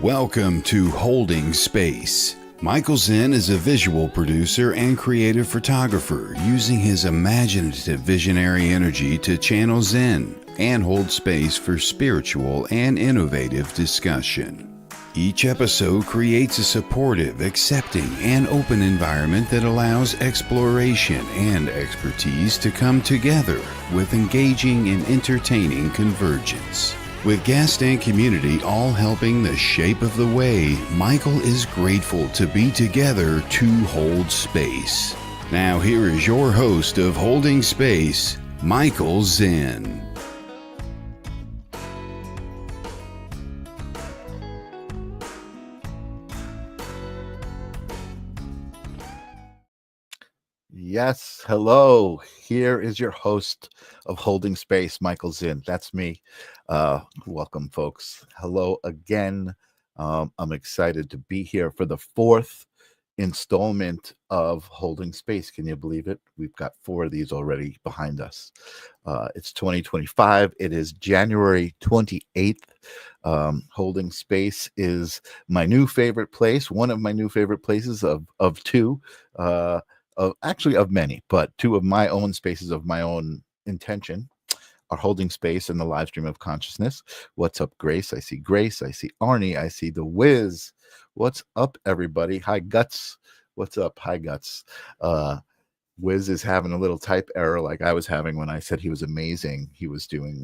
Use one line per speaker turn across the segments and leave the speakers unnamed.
Welcome to Holding Space. Michael Zen is a visual producer and creative photographer using his imaginative visionary energy to channel Zen and hold space for spiritual and innovative discussion. Each episode creates a supportive, accepting, and open environment that allows exploration and expertise to come together with engaging and entertaining convergence. With guest and community all helping the shape of the way, Michael is grateful to be together to hold space. Now here is your host of Holding Space, Michael Zen.
Yes, hello. Here is your host of Holding Space, Michael Zinn. That's me. Welcome, folks. Hello again. I'm excited to be here for the fourth installment of Holding Space. Can you believe it? We've got four of these already behind us. It's 2025. It is January 28th. Holding Space is my new favorite place, one of my new favorite places of two. Of many, but two of my own spaces of my own intention are Holding Space and the live stream of consciousness. What's up, Grace? I see Grace. I see Arnie. I see the Wiz. What's up, everybody? Hi, Guts. What's up? Hi, Guts. Wiz is having a little type error like I was having when I said he was amazing. He was doing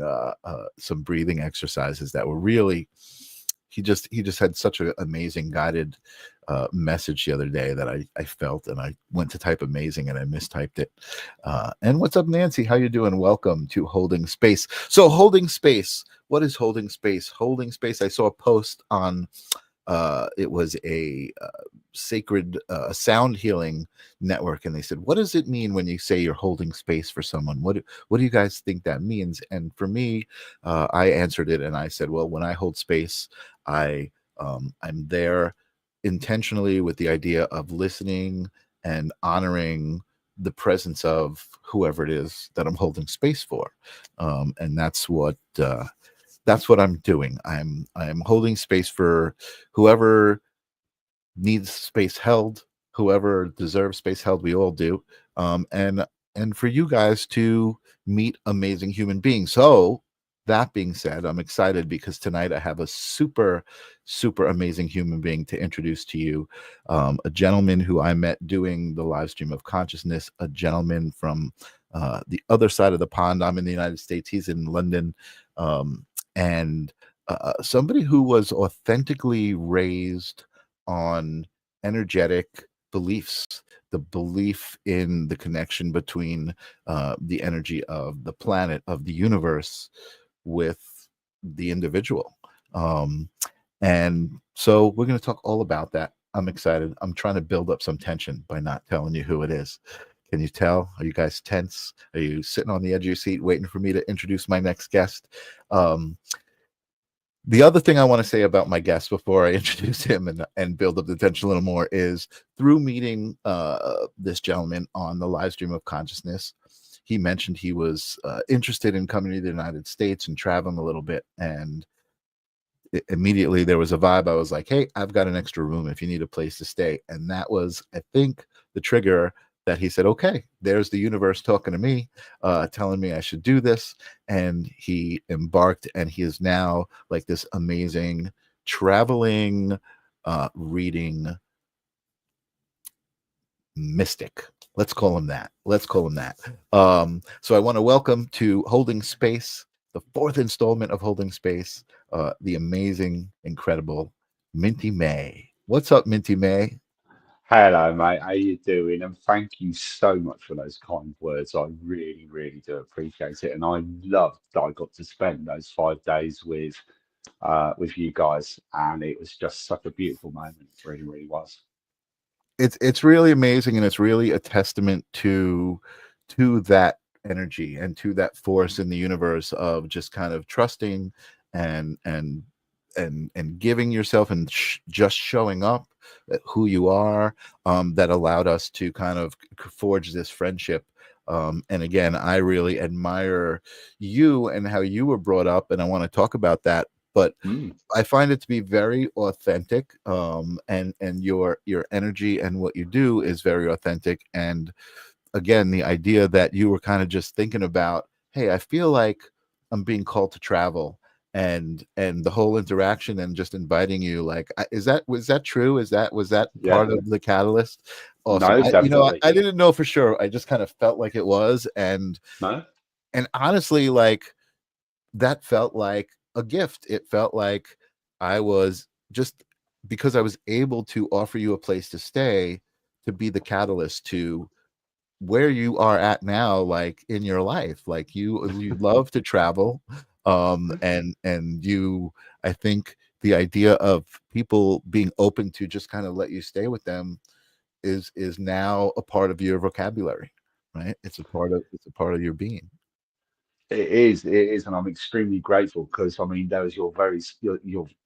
some breathing exercises that were really, he just had such an amazing guided message the other day that I felt, and I went to type amazing and I mistyped it. And what's up, Nancy? How you doing? Welcome to Holding Space. So Holding Space, what is Holding Space? Holding Space, I saw a post on it was a sacred sound healing network, and they said, what does it mean when you say you're holding space for someone? What do you guys think that means? And for me, I answered it and I said, well, when I hold space, I'm there intentionally with the idea of listening and honoring the presence of whoever it is that I'm holding space for. And that's what I'm doing. I'm holding space for whoever needs space held, whoever deserves space held. We all do. And for you guys to meet amazing human beings. So that being said, I'm excited because tonight I have a super, super amazing human being to introduce to you. A gentleman who I met doing the live stream of consciousness, a gentleman from the other side of the pond. I'm in the United States. He's in London. And somebody who was authentically raised on energetic beliefs, the belief in the connection between the energy of the planet, of the universe, with the individual. And so we're going to talk all about that. I'm excited. I'm trying to build up some tension by not telling you who it is. Can you tell? Are you guys tense? Are you sitting on the edge of your seat waiting for me to introduce my next guest? The other thing I want to say about my guest before I introduce him and build up the tension a little more is through meeting this gentleman on the live stream of consciousness, he mentioned he was interested in coming to the United States and traveling a little bit. And immediately there was a vibe. I was like, hey, I've got an extra room if you need a place to stay. And that was, I think, the trigger that he said, okay, there's the universe talking to me, telling me I should do this. And he embarked, and he is now like this amazing traveling, reading mystic. Let's call him that. So I want to welcome to Holding Space, the fourth installment of Holding Space, the amazing, incredible Minty May. What's up, Minty May?
Hello, mate. How you doing? And thank you so much for those kind words. I really, really do appreciate it. And I loved that I got to spend those 5 days with you guys, and it was just such a beautiful moment. It really, really was.
It's really amazing, and it's really a testament to that energy and to that force in the universe of just kind of trusting and giving yourself and just showing up who you are, that allowed us to kind of forge this friendship. And again, I really admire you and how you were brought up, and I want to talk about that but
Mm.
I find it to be very authentic. And your energy and what you do is very authentic. And again, the idea that you were kind of just thinking about, hey, I feel like I'm being called to travel, and the whole interaction and just inviting you, like, was that true? Was that
Yeah.
part of the catalyst? Awesome.
No, definitely.
I didn't know for sure. I just kind of felt like it was, and
No.
honestly, like, that felt like a gift. It felt like I was just, because I was able to offer you a place to stay, to be the catalyst to where you are at now, like in your life. Like, you love to travel, and you, I think the idea of people being open to just kind of let you stay with them is now a part of your vocabulary, right? It's a part of your being.
It is, and I'm extremely grateful because I mean, there was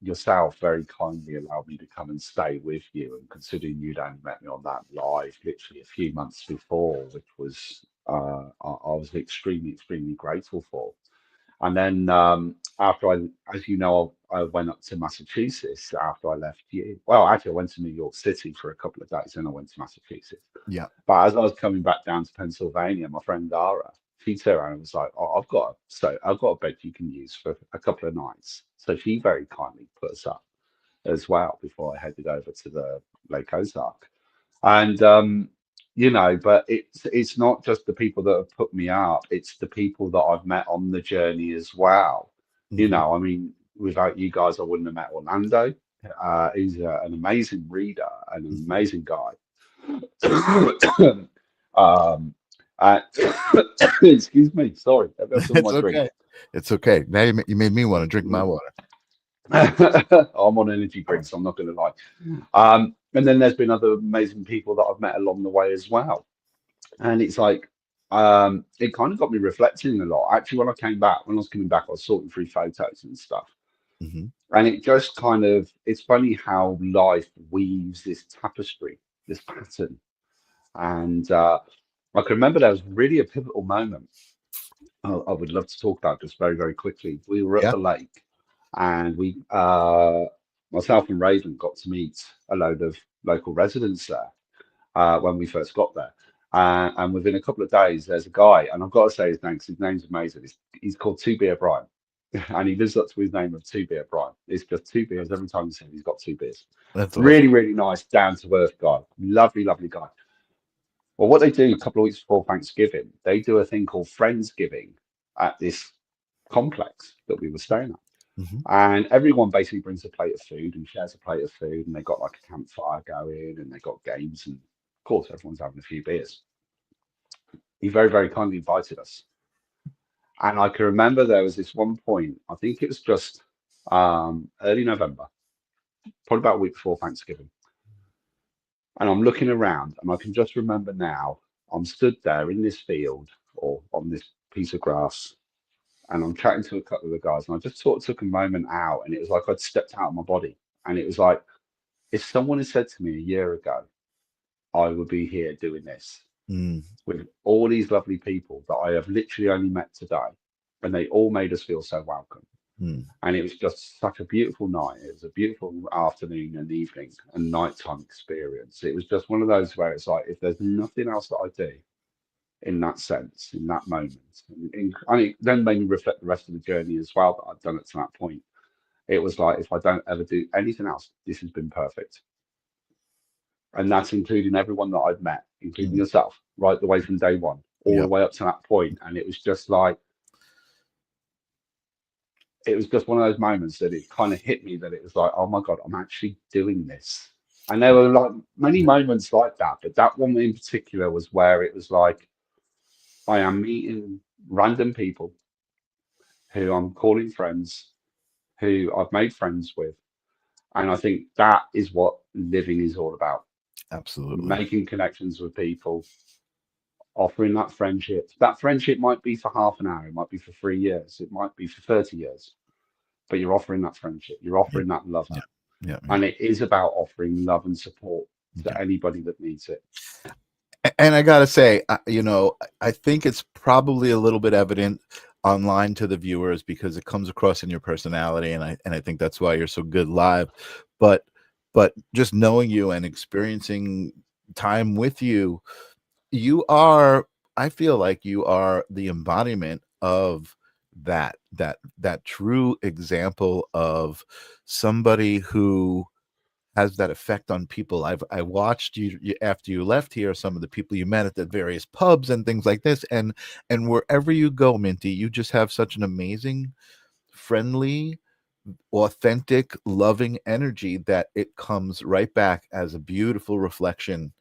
yourself very kindly allowed me to come and stay with you, and considering you'd only met me on that live literally a few months before, which was I was extremely grateful for. And then after as you know, I went up to Massachusetts after I left you. Well, actually, I went to New York City for a couple of days, and I went to Massachusetts.
Yeah.
But as I was coming back down to Pennsylvania, my friend Dara, she turned around and was like, "Oh, I've got a bed you can use for a couple of nights." So she very kindly put us up as well before I headed over to the Lake Ozark. And but it's not just the people that have put me up; it's the people that I've met on the journey as well.
Mhm.
I mean, without you guys, I wouldn't have met Orlando. He's an amazing reader and an
Mhm.
amazing guy. um, uh, excuse me, sorry, I've got some of my
It's
drink.
okay. It's okay. Now you made me want to drink my water.
I'm on energy drinks, I'm not going to lie. And then there's been other amazing people that I've met along the way as well. And it's like, it kind of got me reflecting a lot. Actually, when I was coming back, I was sorting through photos and stuff.
Mhm.
And it just kind of, it's funny how life weaves this tapestry, this pattern. And I can remember there was really a pivotal moment I would love to talk about just very quickly. We were at
Yeah.
the lake, and myself and Raven got to meet a load of local residents there when we first got there. And within a couple of days, there's a guy, and I've got to say his name because his name's amazing. He's called Two Beer Brian, and he lives up to his name of Two Beer Brian. It's just two beers every time you see him. He's got two beers.
That's awesome.
Really nice, down to earth guy. Lovely guy. Well, what they do a couple of weeks before Thanksgiving, they do a thing called Friendsgiving at this complex that we were staying at.
Mhm.
And everyone basically brings a plate of food and shares a plate of food, and they got like a campfire going, and they got games, and of course everyone's having a few beers. He very kindly invited us, and I can remember there was this one point. I think it was just early November, probably about a week before Thanksgiving, and I'm looking around, and I can just remember now. I'm stood there in this field or on this piece of grass, and I'm chatting to a couple of the guys, and I just sort of took a moment out, and it was like I'd stepped out of my body, and it was like if someone had said to me a year ago, I would be here doing this
Mm.
with all these lovely people that I have literally only met today, and they all made us feel so welcome.
Mm.
And it was just such a beautiful night. It was a beautiful afternoon and evening and nighttime experience. It was just one of those where it's like, if there's nothing else that I do in that sense, in that moment, and it then made me reflect the rest of the journey as well that I've done it to that point. It was like, if I don't ever do anything else, this has been perfect. And that's including everyone that I've met, including
Mm.
yourself, right the way from day one, all the
Yep.
way up to that point. And it was just like, it was just one of those moments that it kind of hit me that it was like, oh my God, I'm actually doing this. And there were like many moments like that, but that one in particular was where it was like, I am meeting random people who I'm calling friends, who I've made friends with. And I think that is what living is all about,
Absolutely.
making connections with people, offering that friendship. That friendship might be for half an hour, it might be for 3 years, it might be for 30 years, but you're offering that friendship, you're
Yeah.
offering that love.
Yeah. Yeah.
And it is about offering love and support
Yeah.
to anybody that needs it.
And I gotta say, I think it's probably a little bit evident online to the viewers because it comes across in your personality, and I think that's why you're so good live. But just knowing you and experiencing time with you, you are, I feel like you are the embodiment of that true example of somebody who has that effect on people. I watched you after you left here, some of the people you met at the various pubs and things like this, and wherever you go, Minty, you just have such an amazing, friendly, authentic, loving energy that it comes right back as a beautiful reflection.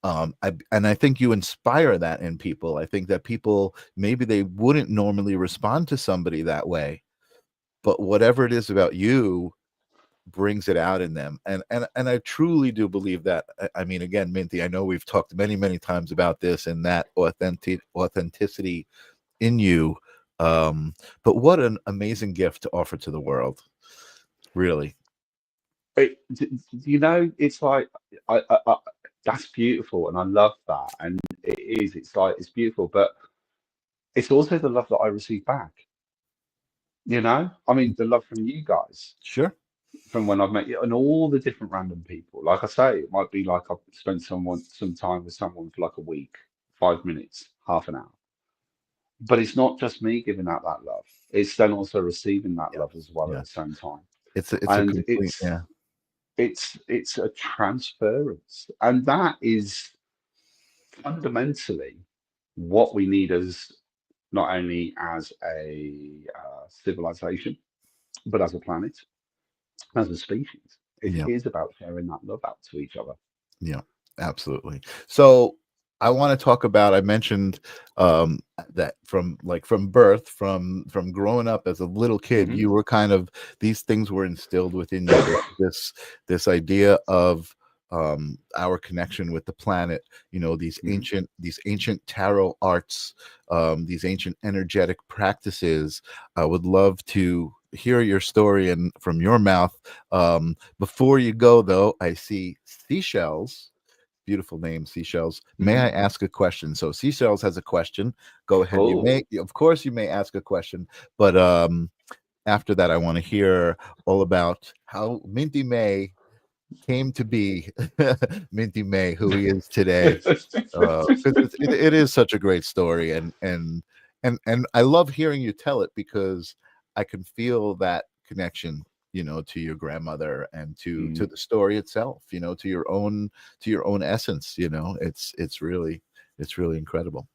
And I think you inspire that in people. I think that people, maybe they wouldn't normally respond to somebody that way, but whatever it is about you brings it out in them. And I truly do believe that. I mean, again, Minty, I know we've talked many times about this, and that authenticity in you. But what an amazing gift to offer to the world, really.
You know, it's like I that's beautiful, and I love that, and it is. It's like it's beautiful, but it's also the love that I receive back. You know, I mean, the love from you guys,
Sure.
from when I've met you, and all the different random people. Like I say, it might be like I've spent some time with someone for like a week, 5 minutes, half an hour. But it's not just me giving out that love. It's then also receiving that
Yeah.
love as well at
Yeah.
the same time.
It's a
And
complete, yeah.
it's a transference, and that is fundamentally what we need as not only as a civilization, but as a planet, as a species. It
Yeah.
is about sharing that love out to each other.
Yeah, absolutely. So I want to talk about, I mentioned that from birth, from growing up as a little kid,
Hmm.
you were kind of, these things were instilled within you, this idea of our connection with the planet,
Hmm.
these ancient tarot arts, these ancient energetic practices. I would love to hear your story and from your mouth. Before you go, though, I see seashells. Beautiful name, seashells. May
Hmm.
I ask a question? So seashells has a question. Go ahead. You may,
Oh.
of course, you may ask a question, but after that, I want to hear all about how Minty May came to be Minty May, who he is today. Because it is such a great story, and I love hearing you tell it because I can feel that connection, to your grandmother and to
Mm.
the story itself, to your own essence. It's really incredible.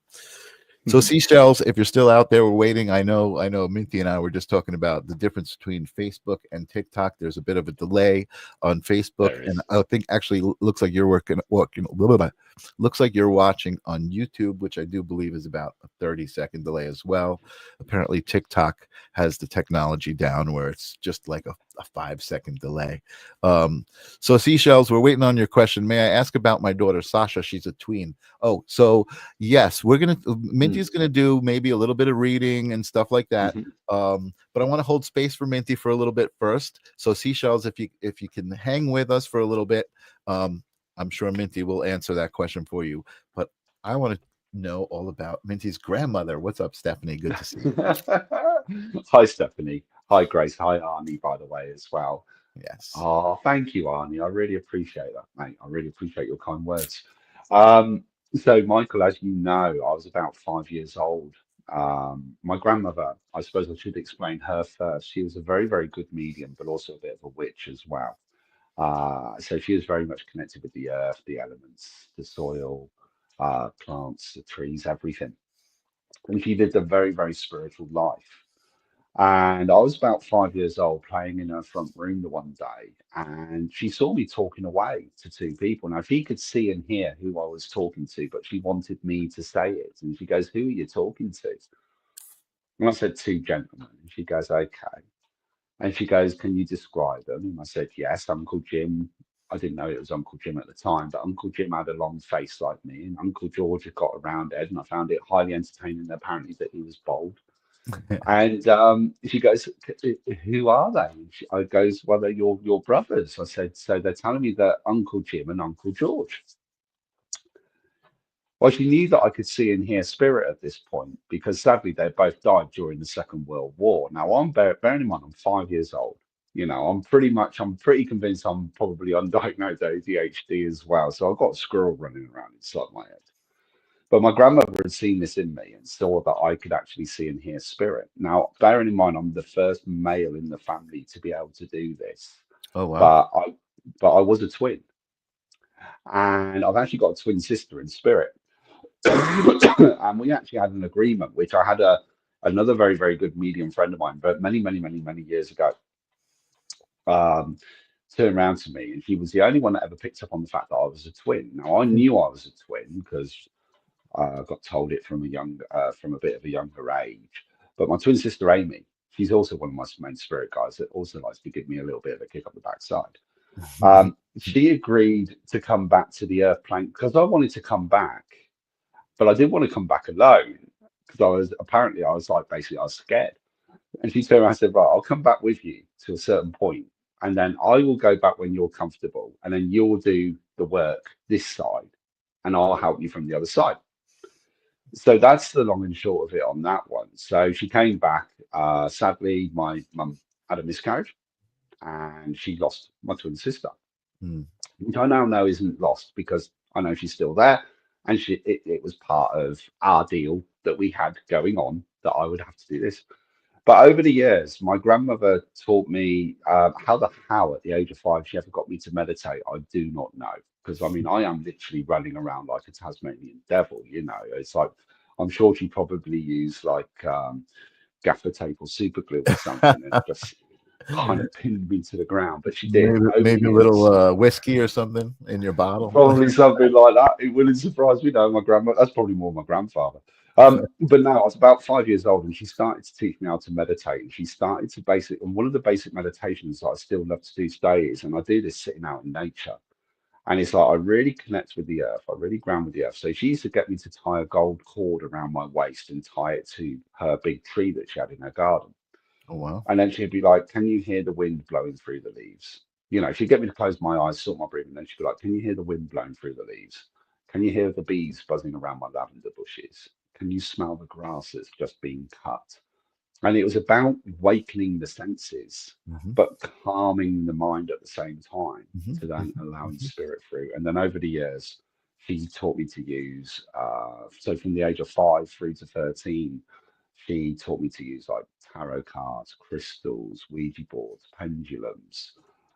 So seashells, if you're still out there, we're waiting. I know Minty and I were just talking about the difference between Facebook and TikTok. There's a bit of a delay on Facebook,
There
and
is.
I think actually looks like you're working a little bit. Looks like you're watching on YouTube, which I do believe is about a 30-second delay as well. Apparently TikTok has the technology down where it's just like a 5-second delay. Um, so seashells, we're waiting on your question. May I ask about my daughter Sasha? She's a tween. Oh, so yes,
Mm.
Minty's gonna do maybe a little bit of reading and stuff like that.
Hmm.
But I want to hold space for Minty for a little bit first. So seashells, if you can hang with us for a little bit, um, I'm sure Minty will answer that question for you. But I want to know all about Minty's grandmother. What's up, Stephanie? Good to see you.
Hi, Stephanie. Hi, Grace. Hi, Arnie, by the way, as well.
Yes.
Oh, thank you, Arnie. I really appreciate that, mate. I really appreciate your kind words. Um, so, Michael, as you know, I was about 5 years old. My grandmother, I suppose I should explain her first. She was a very, very good medium, but also a bit of a witch as well. So she was very much connected with the earth, the elements, the soil, plants, the trees, everything. And she lived a very, very spiritual life. And I was about 5 years old playing in her front room the one day, and she saw me talking away to two people. Now she could see and hear who I was talking to, but she wanted me to say it. And she goes, "Who are you talking to?" And I said, "Two gentlemen." And she goes, "Okay." And she goes, "Can you describe them?" And I said, "Yes, Uncle Jim." I didn't know it was Uncle Jim at the time, but Uncle Jim had a long face like me, and Uncle George had got a round head, and I found it highly entertaining apparently that he was bald. And she goes, "Who are they?" And I goes, "Well, they're your brothers." I said, "So they're telling me that Uncle Jim and Uncle George." Well, she knew that I could see and hear spirit at this point because sadly they both died during the Second World War. Now I'm bearing in mind I'm 5 years old. You know, I'm pretty convinced I'm probably undiagnosed ADHD as well. So I've got a squirrel running around inside my head. But my grandmother had seen this in me and saw that I could actually see and hear spirit. Now, bearing in mind I'm the first male in the family to be able to do this,
Oh wow.
but I was a twin, and I've actually got a twin sister in spirit. And we actually had an agreement, which I had another very, very good medium friend of mine, but many years ago, um, turn around to me, and he was the only one that ever picked up on the fact that I was a twin. Now I knew I was a twin because I got told it from a bit of a younger age. But my twin sister Amy, she's also one of my main spirit guys that also likes to give me a little bit of a kick up the backside. She agreed to come back to the Earth plane because I wanted to come back, but I didn't want to come back alone because I was like basically I was scared. And she turned around and said, "Right, I'll come back with you to a certain point, and then I will go back when you're comfortable, and then you'll do the work this side, and I'll help you from the other side." So that's the long and short of it on that one. So she came back. Sadly, my mum had a miscarriage, and she lost my twin sister,
Hmm.
which I now know isn't lost because I know she's still there, and it was part of our deal that we had going on that I would have to do this. But over the years, my grandmother taught me how at the age of 5 she ever got me to meditate. I do not know because I mean I am literally running around like a Tasmanian devil. You know, it's like I'm sure she probably used like gaffer tape or super glue or something and just kind of pinned me to the ground. But she did over the
Maybe a
years.
little whiskey or something in your bottle.
Probably something like that. It wouldn't surprise me. No, my grandma. That's probably more my grandfather. But now I was about 5 years old, and she started to teach me how to meditate. And she started to and one of the basic meditations that I still love to do today is, and I do this sitting out in nature. And it's like I really connect with the earth. I really ground with the earth. So she used to get me to tie a gold cord around my waist and tie it to her big tree that she had in her garden.
Oh wow.
And then she'd be like, "Can you hear the wind blowing through the leaves?" You know, she'd get me to close my eyes, sort my breathing, and then she'd be like, "Can you hear the wind blowing through the leaves? Can you hear the bees buzzing around my lavender bushes? Can you smell the grass that's just been cut?" And it was about awakening the senses,
Hmm.
but calming the mind at the same time
Hmm.
to then allowing
Hmm.
spirit through. And then over the years, she taught me to use, so from the age of 5 through to 13, she taught me to use like tarot cards, crystals, Ouija boards, pendulums,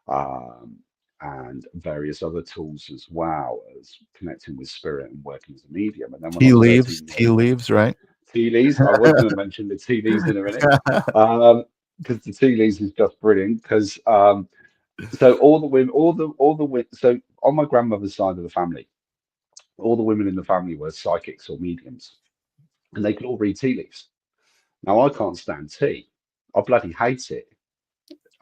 um, and various other tools as well as connecting with spirit and working as a medium. And then when I was 13
Tea
years
leaves, right?
tea leaves. I was going to mention the tea leaves in a minute, because the tea leaves is just brilliant. Because so all the women, all the women, so on my grandmother's side of the family, all the women in the family were psychics or mediums, and they could all read tea leaves. Now I can't stand tea. I bloody hate it.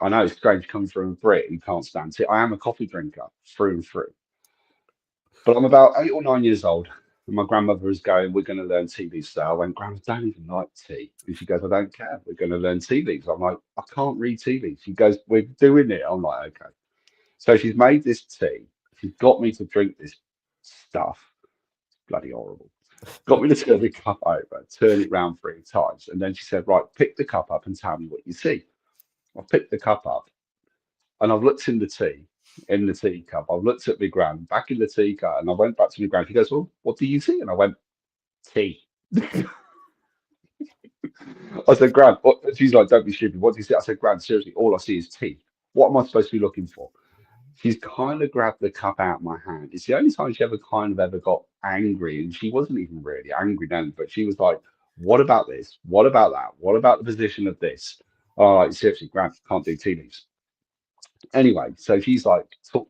I know it's strange coming from a Brit who can't stand tea. I am a coffee drinker through and through. But I'm about 8 or 9 years old, and my grandmother is going, "We're going to learn tea leaves." So I went, "Grandma, I don't even like tea." And she goes, "I don't care. We're going to learn tea leaves." I'm like, "I can't read tea leaves." She goes, "We're doing it." I'm like, "Okay." So she's made this tea. She's got me to drink this stuff. Bloody horrible. Got me to turn the cup over, turn it round 3 times. And then she said, "Right, pick the cup up and tell me what you see." I picked the cup up and I've looked in the teacup. I've looked at my gran, back in the teacup, and I went back to my gran. She goes, "Well, what do you see?" And I went, "Tea." I said, "Gran," what? She's like, "Don't be stupid. What do you see?" I said, "Gran, seriously, all I see is tea. What am I supposed to be looking for?" She's kind of grabbed the cup out of my hand. It's the only time she ever kind of ever got angry, and she wasn't even really angry then, but she was like, "What about this? What about that? What about the position of this?" Oh, like, seriously, Gran, can't do tea leaves. Anyway, so she's like, so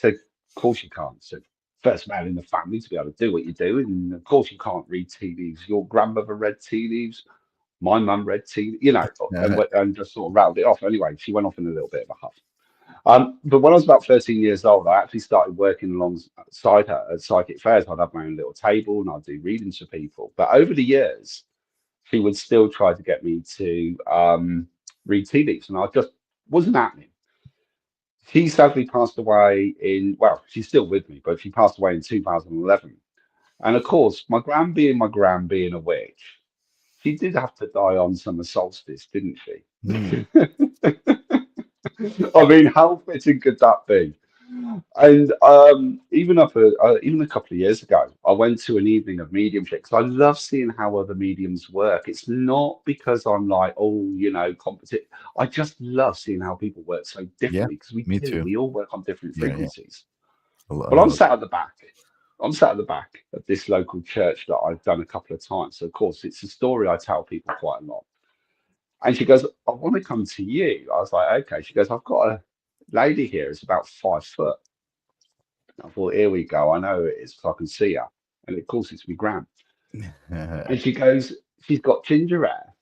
of course you can't. So first man in the family to be able to do what you do, and of course you can't read tea leaves. Your grandmother read tea leaves. My mum read tea,
Yeah.
and just sort of rattled it off. Anyway, she went off in a little bit of a huff. But when I was about 13 years old, I actually started working alongside her at psychic fairs. I'd have my own little table and I'd do readings for people. But over the years, she would still try to get me to read tea leaves, and I just wasn't happening. She sadly passed away in, well, she's still with me, but she passed away in 2011. And of course, my gran being a witch, she did have to die on summer solstice, didn't she?
Mm.
I mean, how fitting could that be? And even a couple of years ago, I went to an evening of mediumship because I love seeing how other mediums work. It's not because I'm like, oh, competent. I just love seeing how people work so
Yeah,
differently because we
me
do.
too.
We all work on different
Yeah, yeah.
frequencies.
I
But I'm
love
sat at the back. I'm sat at the back of this local church that I've done a couple of times. So of course, it's a story I tell people quite a lot. And she goes, I want to come to you. I was like, okay. She goes, I've got a lady here. It's about 5 foot. I thought, here we go. I know who it is because I can see her. And of course, it's my gran.
it.
And she goes, she's got ginger hair.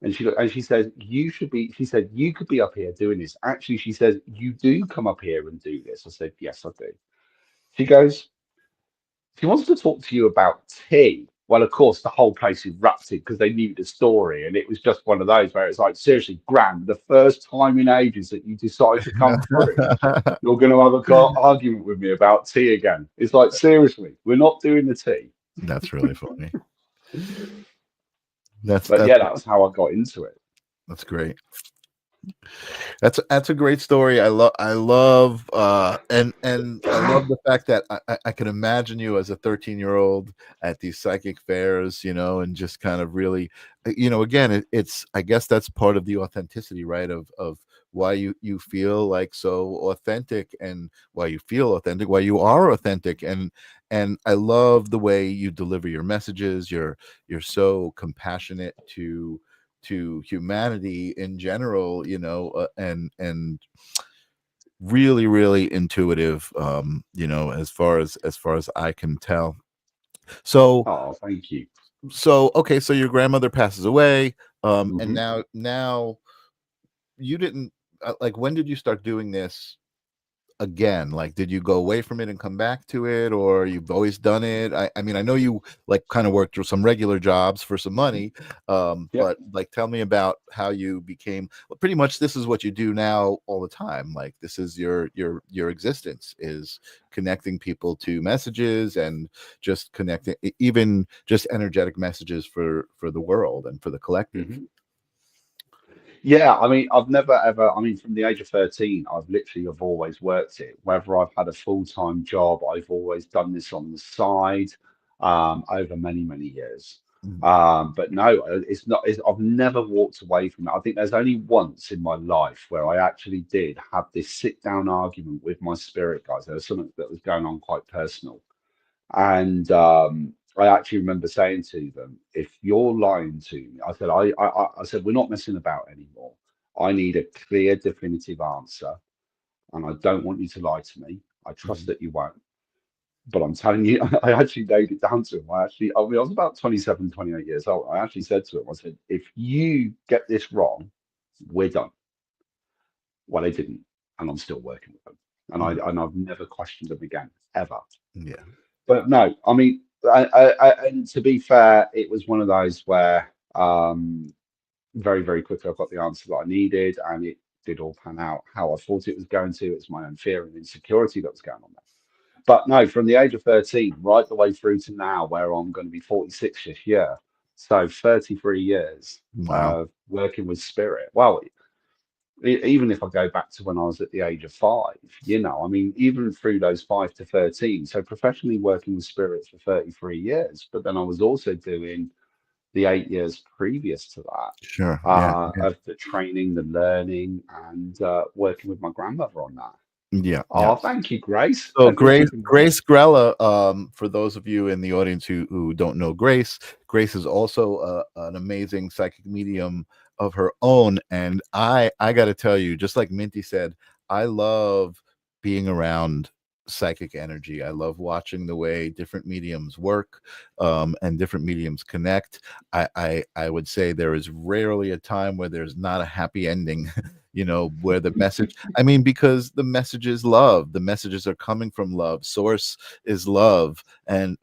And she says, you should be, she said, you could be up here doing this. Actually, she says, you do come up here and do this. I said, yes, I do. She goes, she wants to talk to you about tea. Well, of course, the whole place erupted because they knew the story. And it was just one of those where it's like, seriously, Gran, the first time in ages that you decide to come through, you're going to have a argument with me about tea again. It's like, seriously, we're not doing the tea.
That's really funny. That's
But
that's
yeah, that's how I got into it.
that's great. That's a great story. I love and I love the fact that I can imagine you as a 13-year-old at these psychic fairs, and just kind of really, again, it's I guess that's part of the authenticity, right? Of why you feel like so authentic, and why you feel authentic, why you are authentic, and I love the way you deliver your messages. You're so compassionate to humanity in general, and really, really intuitive, as far as I can tell. So
Oh, thank you.
okay, so your grandmother passes away, and
Hmm.
now you didn't, like, when did you start doing this again? Like, did you go away from it and come back to it, or you've always done it? I mean, I know you, like, kind of worked through some regular jobs for some money,
Yep.
but, like, tell me about how you became, well, pretty much this is what you do now all the time. Like, this is your existence, is connecting people to messages, and just connecting, even just energetic messages for the world and for the collective.
Hmm. Yeah, I mean, I've never ever, I mean, from the age of 13, I've always worked it. Whether I've had a full-time job, I've always done this on the side, over many, many years.
Mm.
But no, I've never walked away from it. I think there's only once in my life where I actually did have this sit-down argument with my spirit guides. There was something that was going on quite personal. And I actually remember saying to them, if you're lying to me, I said, I said, we're not messing about anymore. I need a clear, definitive answer. And I don't want you to lie to me. I trust
Mhm.
that you won't. But I'm telling you, I actually laid it down to him. I mean, I was about 27, 28 years old. I actually said to him, I said, if you get this wrong, we're done. Well, they didn't. And I'm still working with them.
Mm.
And I've never questioned them again, ever.
Yeah.
But no, I mean, and to be fair, it was one of those where very, very quickly I got the answer that I needed, and it did all pan out how I thought it was going to. It's my own fear and insecurity that was going on there. But no, from the age of 13 right the way through to now, where I'm going to be 46 this year, so 33 years
Wow.
working with spirit. Well, even if I go back to when I was at the age of 5, I mean, even through those 5 to 13, so professionally working with spirits for 33 years, but then I was also doing the 8 years previous to that
Sure. Yeah.
of the training, the learning, and working with my grandmother on that.
Yeah. Yeah.
Oh, thank you, Grace.
So
Let me
Grace
keep in mind.
Grace Grella, for those of you in the audience who don't know Grace, Grace is also an amazing psychic medium of her own, and I got to tell you, just like Minty said, I love being around psychic energy. I love watching the way different mediums work, and different mediums connect. I would say there is rarely a time where there's not a happy ending. Where the message, I mean, because the message is love. The messages are coming from love. Source is love, and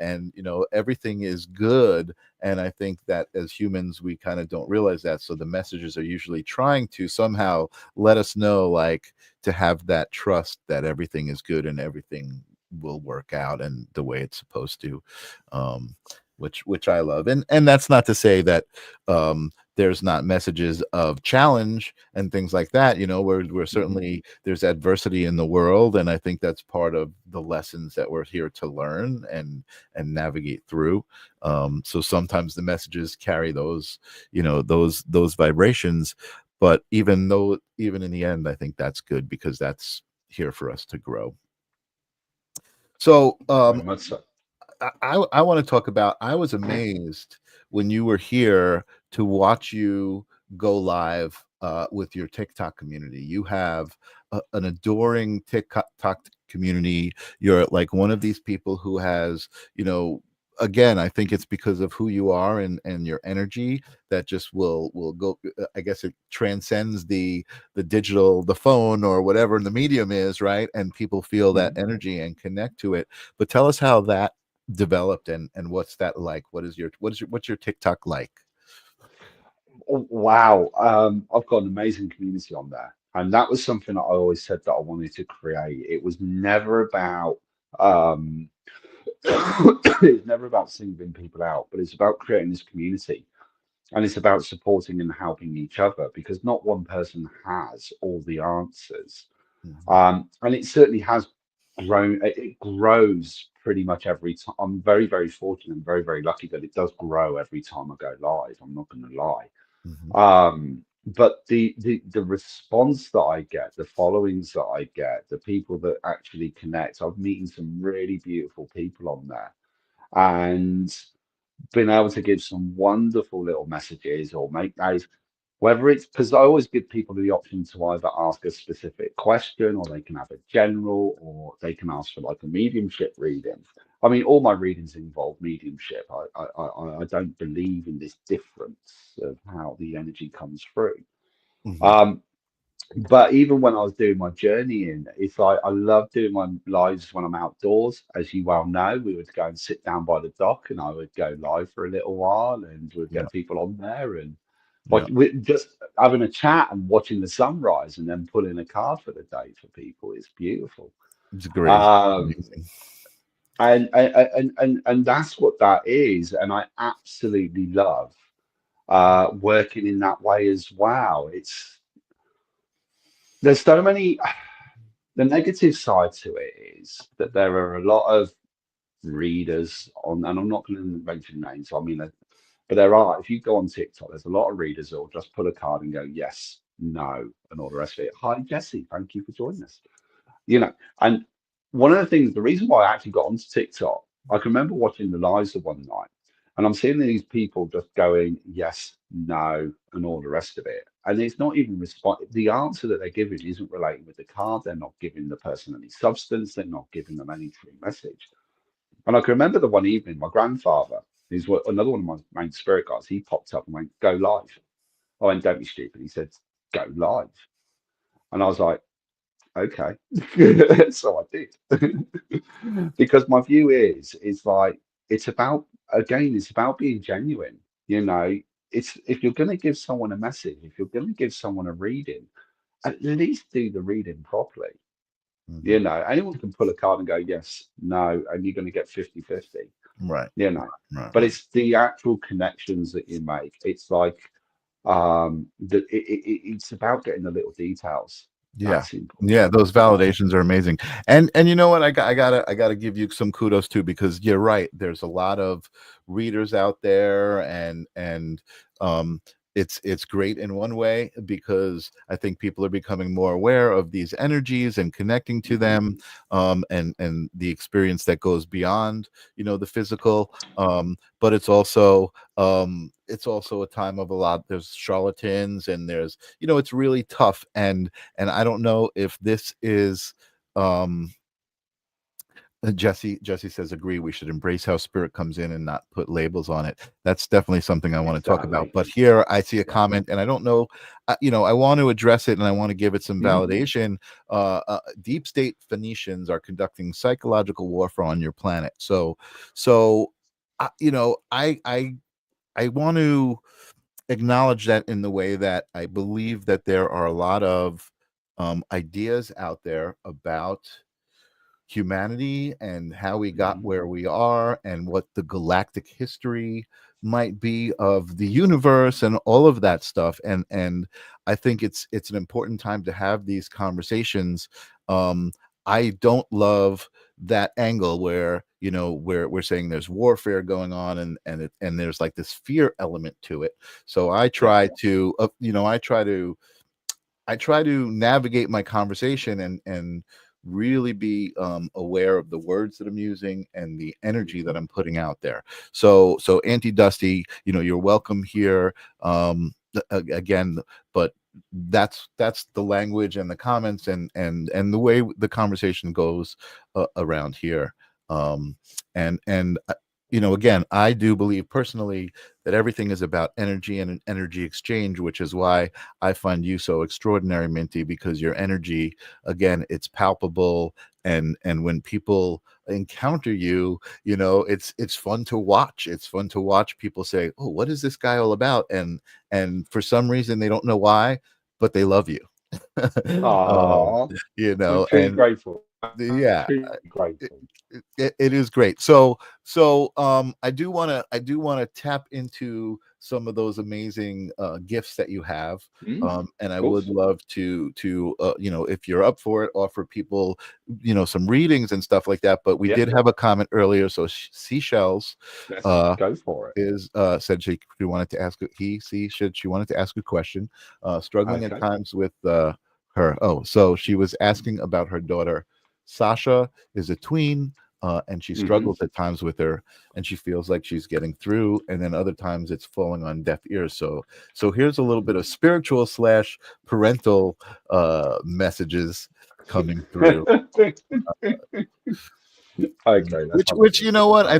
everything is good. And I think that as humans, we kind of don't realize that. So the messages are usually trying to somehow let us know, like, to have that trust that everything is good and everything will work out and the way it's supposed to, which I love. And that's not to say that there's not messages of challenge and things like that. We're certainly, there's adversity in the world, and I think that's part of the lessons that we're here to learn and navigate through. So sometimes the messages carry those, those vibrations. But even in the end, I think that's good, because that's here for us to grow. So
Very much so.
I want to talk about, I was amazed when you were here to watch you go live with your TikTok community. You have an adoring TikTok community. You're like one of these people who has, again, I think it's because of who you are and your energy that just will go. I guess it transcends the digital, the phone, or whatever the medium is, right? And people feel that energy and connect to it. But tell us how that developed, and what's that like? What's your TikTok like?
Oh, wow. I've got an amazing community on there. And that was something that I always said that I wanted to create. It was never about um it's never about singling people out, but it's about creating this community. And it's about supporting and helping each other, because not one person has all the answers.
Mhm.
And it certainly has grown. It grows pretty much every time. I'm very, very fortunate and very, very lucky that it does grow every time I go live. I'm not going to lie.
Mhm.
But the response that I get, the followings that I get, the people that actually connect, I'm meeting some really beautiful people on there, and been able to give some wonderful little messages or make those, whether it's, because I always give people the option to either ask a specific question, or they can have a general, or they can ask for like a mediumship reading. I mean, all my readings involve mediumship. I don't believe in this difference of how the energy comes through.
Mhm.
Um, but even when I was doing my journey in, it's like I love doing my lives when I'm outdoors. As you well know, we would go and sit down by the dock, and I would go live for a little while, and we'd
Yeah.
get people on there, and like
Yeah.
we just having a chat and watching the sunrise, and then pulling a card for the day for people. It's beautiful.
It's great.
Um,
Amazing.
and that's what that is, and I absolutely love working in that way as well. There's so many. The negative side to it is that there are a lot of readers on, and I'm not going to mention names. I mean, but there are. If you go on TikTok, there's a lot of readers that will just pull a card and go yes, no, and all the rest of it. Hi, Jesse. Thank you for joining us. And one of the things, the reason why I actually got onto TikTok, I can remember watching the lives of one night, and I'm seeing these people just going yes, no, and all the rest of it. And it's not even the answer that they're giving isn't relating with the card. They're not giving the person any substance. They're not giving them any true message. And I can remember the one evening, my grandfather, another one of my main spirit guides, he popped up and went, go live. I went, don't be stupid. He said, go live. And I was like, okay. So I did. Because my view is like, it's about, again, it's about being genuine. You know, it's if you're going to give someone a message, if you're going to give someone a reading, at least do the reading properly.
Mhm.
You know, anyone can pull a card and go, yes, no, and you're going to get 50-50.
Right.
You know,
Right.
but
Right.
it's the actual connections that you make. It's like, it's about getting the little details.
Yeah.
That's
Yeah,
important.
those validations are amazing. And you know what? I gotta give you some kudos too, because you're right. There's a lot of readers out there, and um it's great in one way, because I think people are becoming more aware of these energies and connecting to them, and the experience that goes beyond, the physical. But it's also a time of a lot, there's charlatans, and there's, it's really tough. And I don't know if this is, um Jesse says, agree, we should embrace how spirit comes in and not put labels on it. That's definitely something I want to talk about.
Exactly.
But here I see a
Exactly.
comment, and I don't know, I want to address it, and I want to give it some
Mhm.
validation. Deep state Phoenicians are conducting psychological warfare on your planet. So I want to acknowledge that, in the way that I believe that there are a lot of ideas out there about humanity and how we got where we are and what the galactic history might be of the universe and all of that stuff. And I think it's an important time to have these conversations. I don't love that angle where, you know, where we're saying there's warfare going on and there's like this fear element to it. So I try to I try to navigate my conversation and really be aware of the words that I'm using and the energy that I'm putting out there. So Auntie Dusty, you know, you're welcome here again, but that's the language and the comments and the way the conversation goes around here. Um, and you know, again, I do believe personally that everything is about energy and an energy exchange, which is why I find you so extraordinary, Minty, because your energy, again, it's palpable. And when people encounter you, you know, it's fun to watch. It's fun to watch people say, "Oh, what is this guy all about?" And for some reason they don't know why, but they love you. um,
Ah,
you
I'm
know,
truly
and
grateful. I'm
yeah,
truly
it,
grateful.
it is great. I do want to tap into some of those amazing gifts that you have. And
Of
I would
course.
love to you know, if you're up for it, offer people, you know, some readings and stuff like that. But we
Yeah,
did have a comment earlier. So Seashells
let's
uh
go for it.
is said she wanted to ask she wanted to ask a question, struggling at
Okay.
times with her. Oh, so she was asking about her daughter. Sasha is a tween, and she
Hmm.
struggles at times with her, and she feels like she's getting through, and then other times it's falling on deaf ears. So here's a little bit of spiritual slash parental messages coming through.
Okay, let's have a
Which
look,
you know what,
shall we?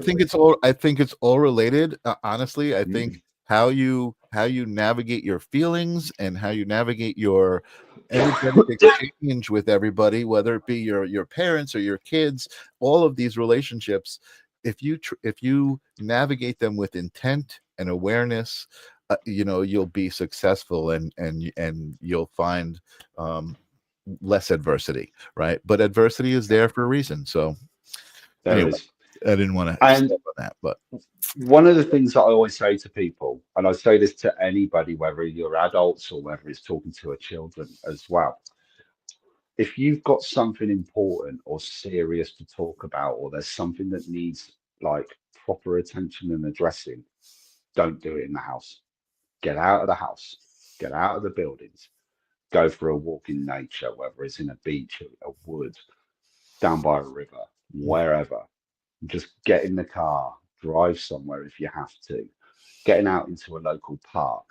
I think it's all related. Honestly, I think
Mm.
how you navigate your feelings and how you navigate your energetic exchange with everybody, whether it be your parents or your kids, all of these relationships, if you navigate them with intent and awareness, you know, you'll be successful and you'll find less adversity, right? But adversity is there for a reason. So
There
anyway,
is.
I didn't want to
And
step on that, but
one of the things that I always say to people, and I say this to anybody, whether you're adults or whether it's talking to a children as well, if you've got something important or serious to talk about, or there's something that needs like proper attention and addressing, don't do it in the house. Get out of the house, get out of the buildings, go for a walk in nature, whether it's in a beach, a wood, down by a river, wherever. Just get in the car, drive somewhere if you have to, getting out into a local park.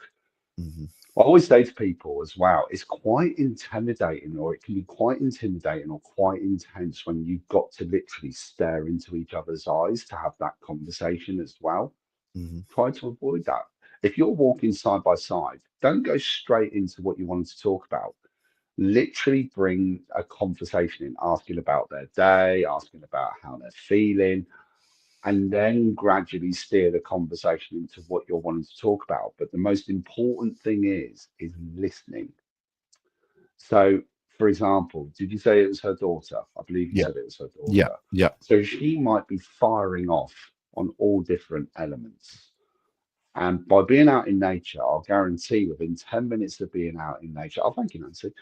mhm,
I always say to people as well, it's quite intimidating, or it can be quite intimidating or quite intense when you've got to literally stare into each other's eyes to have that conversation as well.
mhm,
Try to avoid that. If you're walking side by side, don't go straight into what you wanted to talk about. Literally bring a conversation in, asking about their day, asking about how they're feeling, and then gradually steer the conversation into what you're wanting to talk about. But the most important thing is listening. So, for example, did you say it was her daughter? I believe you
yeah,
said it was her
yeah,
daughter.
yeah,
So she might be firing off on all different elements. And by being out in nature, I'll guarantee within 10 minutes of being out in nature, oh, thank you, Nancy.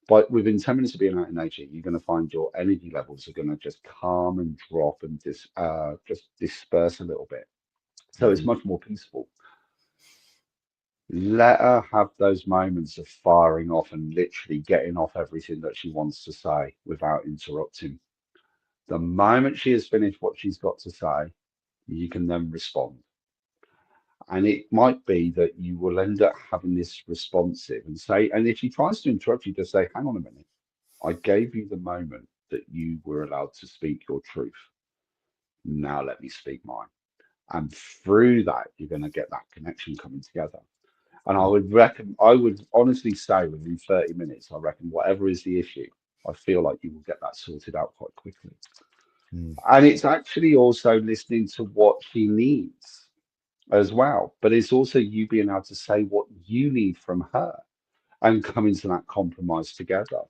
But within 10 minutes of being out in nature, you're going to find your energy levels are going to just calm and drop and just disperse a little bit. So it's
mhm,
much more peaceful. Let her have those moments of firing off and literally getting off everything that she wants to say without interrupting. The moment she has finished what she's got to say, you can then respond. And it might be that you will end up having this responsive and say, and if she tries to interrupt you, just say, hang on a minute. I gave you the moment that you were allowed to speak your truth. Now let me speak mine. And through that, you're going to get that connection coming together. And I would honestly say within 30 minutes, I reckon whatever is the issue, I feel like you will get that sorted out quite quickly.
mhm,
And it's actually also listening to what she needs as well. But it's also you being able to say what you need from her and coming to that compromise together.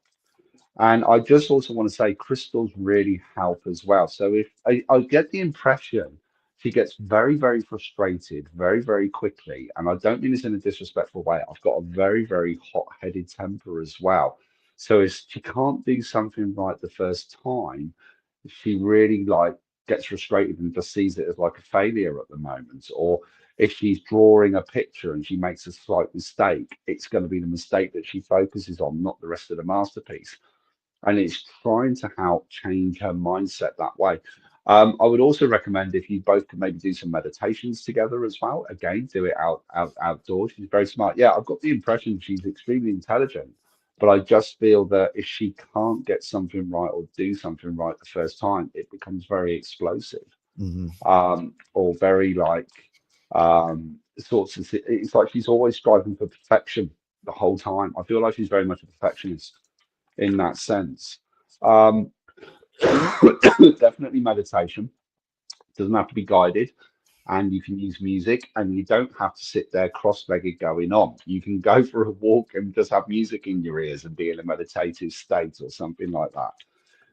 And I just also want to say crystals really help as well. So if I get the impression she gets very, very frustrated very, very quickly, and I don't mean this in a disrespectful way. I've got a very, very hot-headed temper as well. So if she can't do something right the first time, she really like gets frustrated and just sees it as like a failure at the moment. Or if she's drawing a picture and she makes a slight mistake, it's going to be the mistake that she focuses on, not the rest of the masterpiece. And it's trying to help change her mindset that way. I would also recommend if you both could maybe do some meditations together as well. Again, do it outdoors. She's very smart. Yeah, I've got the impression she's extremely intelligent, but I just feel that if she can't get something right or do something right the first time, it becomes very explosive,
Hmm.
or very like sorts of. It's like she's always striving for perfection the whole time. I feel like she's very much a perfectionist in that sense. Um, Definitely meditation. Doesn't have to be guided, and you can use music, and you don't have to sit there cross-legged going on. You can go for a walk and just have music in your ears and be in a meditative state or something like that.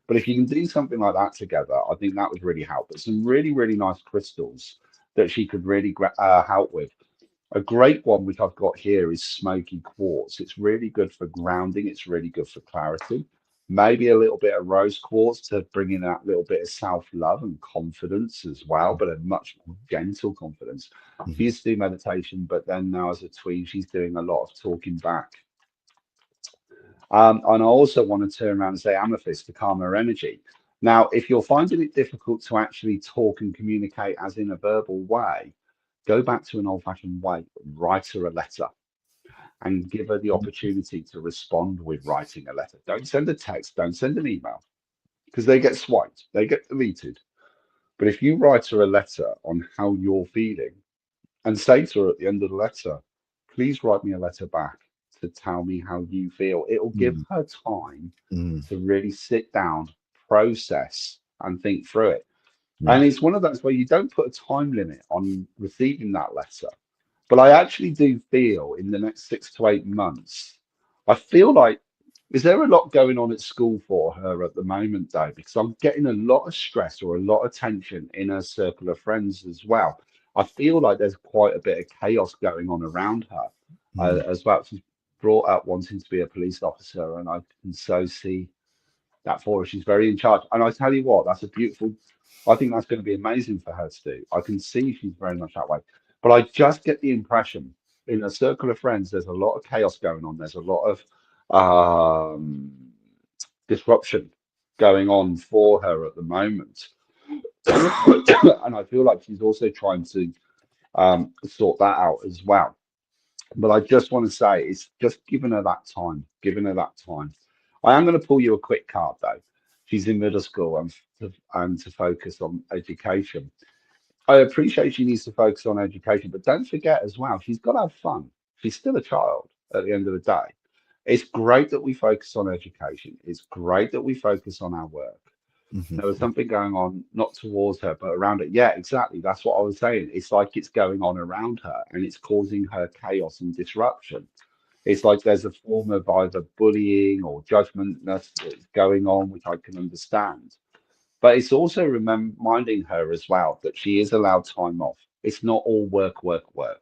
But if you can do something like that together, I think that would really help. But some really, really nice crystals that she could really help with. A great one which I've got here is smoky quartz. It's really good for grounding. It's really good for clarity. Maybe a little bit of rose quartz to bring in that little bit of self-love and confidence as well, but a much more gentle confidence. She
Hmm.
used to do meditation, but then now as a tween, she's doing a lot of talking back. And I also want to turn around and say amethyst to calm her energy. Now, if you're finding it difficult to actually talk and communicate as in a verbal way, go back to an old-fashioned way, write her a letter and give her the opportunity to respond with writing a letter. Don't send a text, don't send an email because they get swiped, they get deleted. But if you write her a letter on how you're feeling and say to her at the end of the letter, please write me a letter back to tell me how you feel, it will give her time
Hmm.
to really sit down, process, and think through it.
Yeah.
And it's one of those where you don't put a time limit on receiving that letter. But I actually do feel in the next 6 to 8 months, I feel like, is there a lot going on at school for her at the moment, though? Because I'm getting a lot of stress or a lot of tension in her circle of friends as well. I feel like there's quite a bit of chaos going on around her
Mm.
as well. She's brought up wanting to be a police officer, and I can so see that for her. She's very in charge. And I tell you what, that's a beautiful, I think that's going to be amazing for her to do. I can see she's very much that way. But I just get the impression in a circle of friends, there's a lot of chaos going on. There's a lot of um, disruption going on for her at the moment. And I feel like she's also trying to sort that out as well. But I just want to say it's just giving her that time, giving her that time. I am going to pull you a quick card though. She's in middle school and to focus on education. I appreciate she needs to focus on education, but don't forget as well, she's got to have fun. She's still a child at the end of the day. It's great that we focus on education. It's great that we focus on our work.
Mhm.
There was something going on, not towards her, but around it. Yeah, exactly. That's what I was saying. It's like it's going on around her and it's causing her chaos and disruption. It's like there's a form of either bullying or judgment that's going on, which I can understand. But it's also reminding her as well that she is allowed time off. It's not all work, work, work.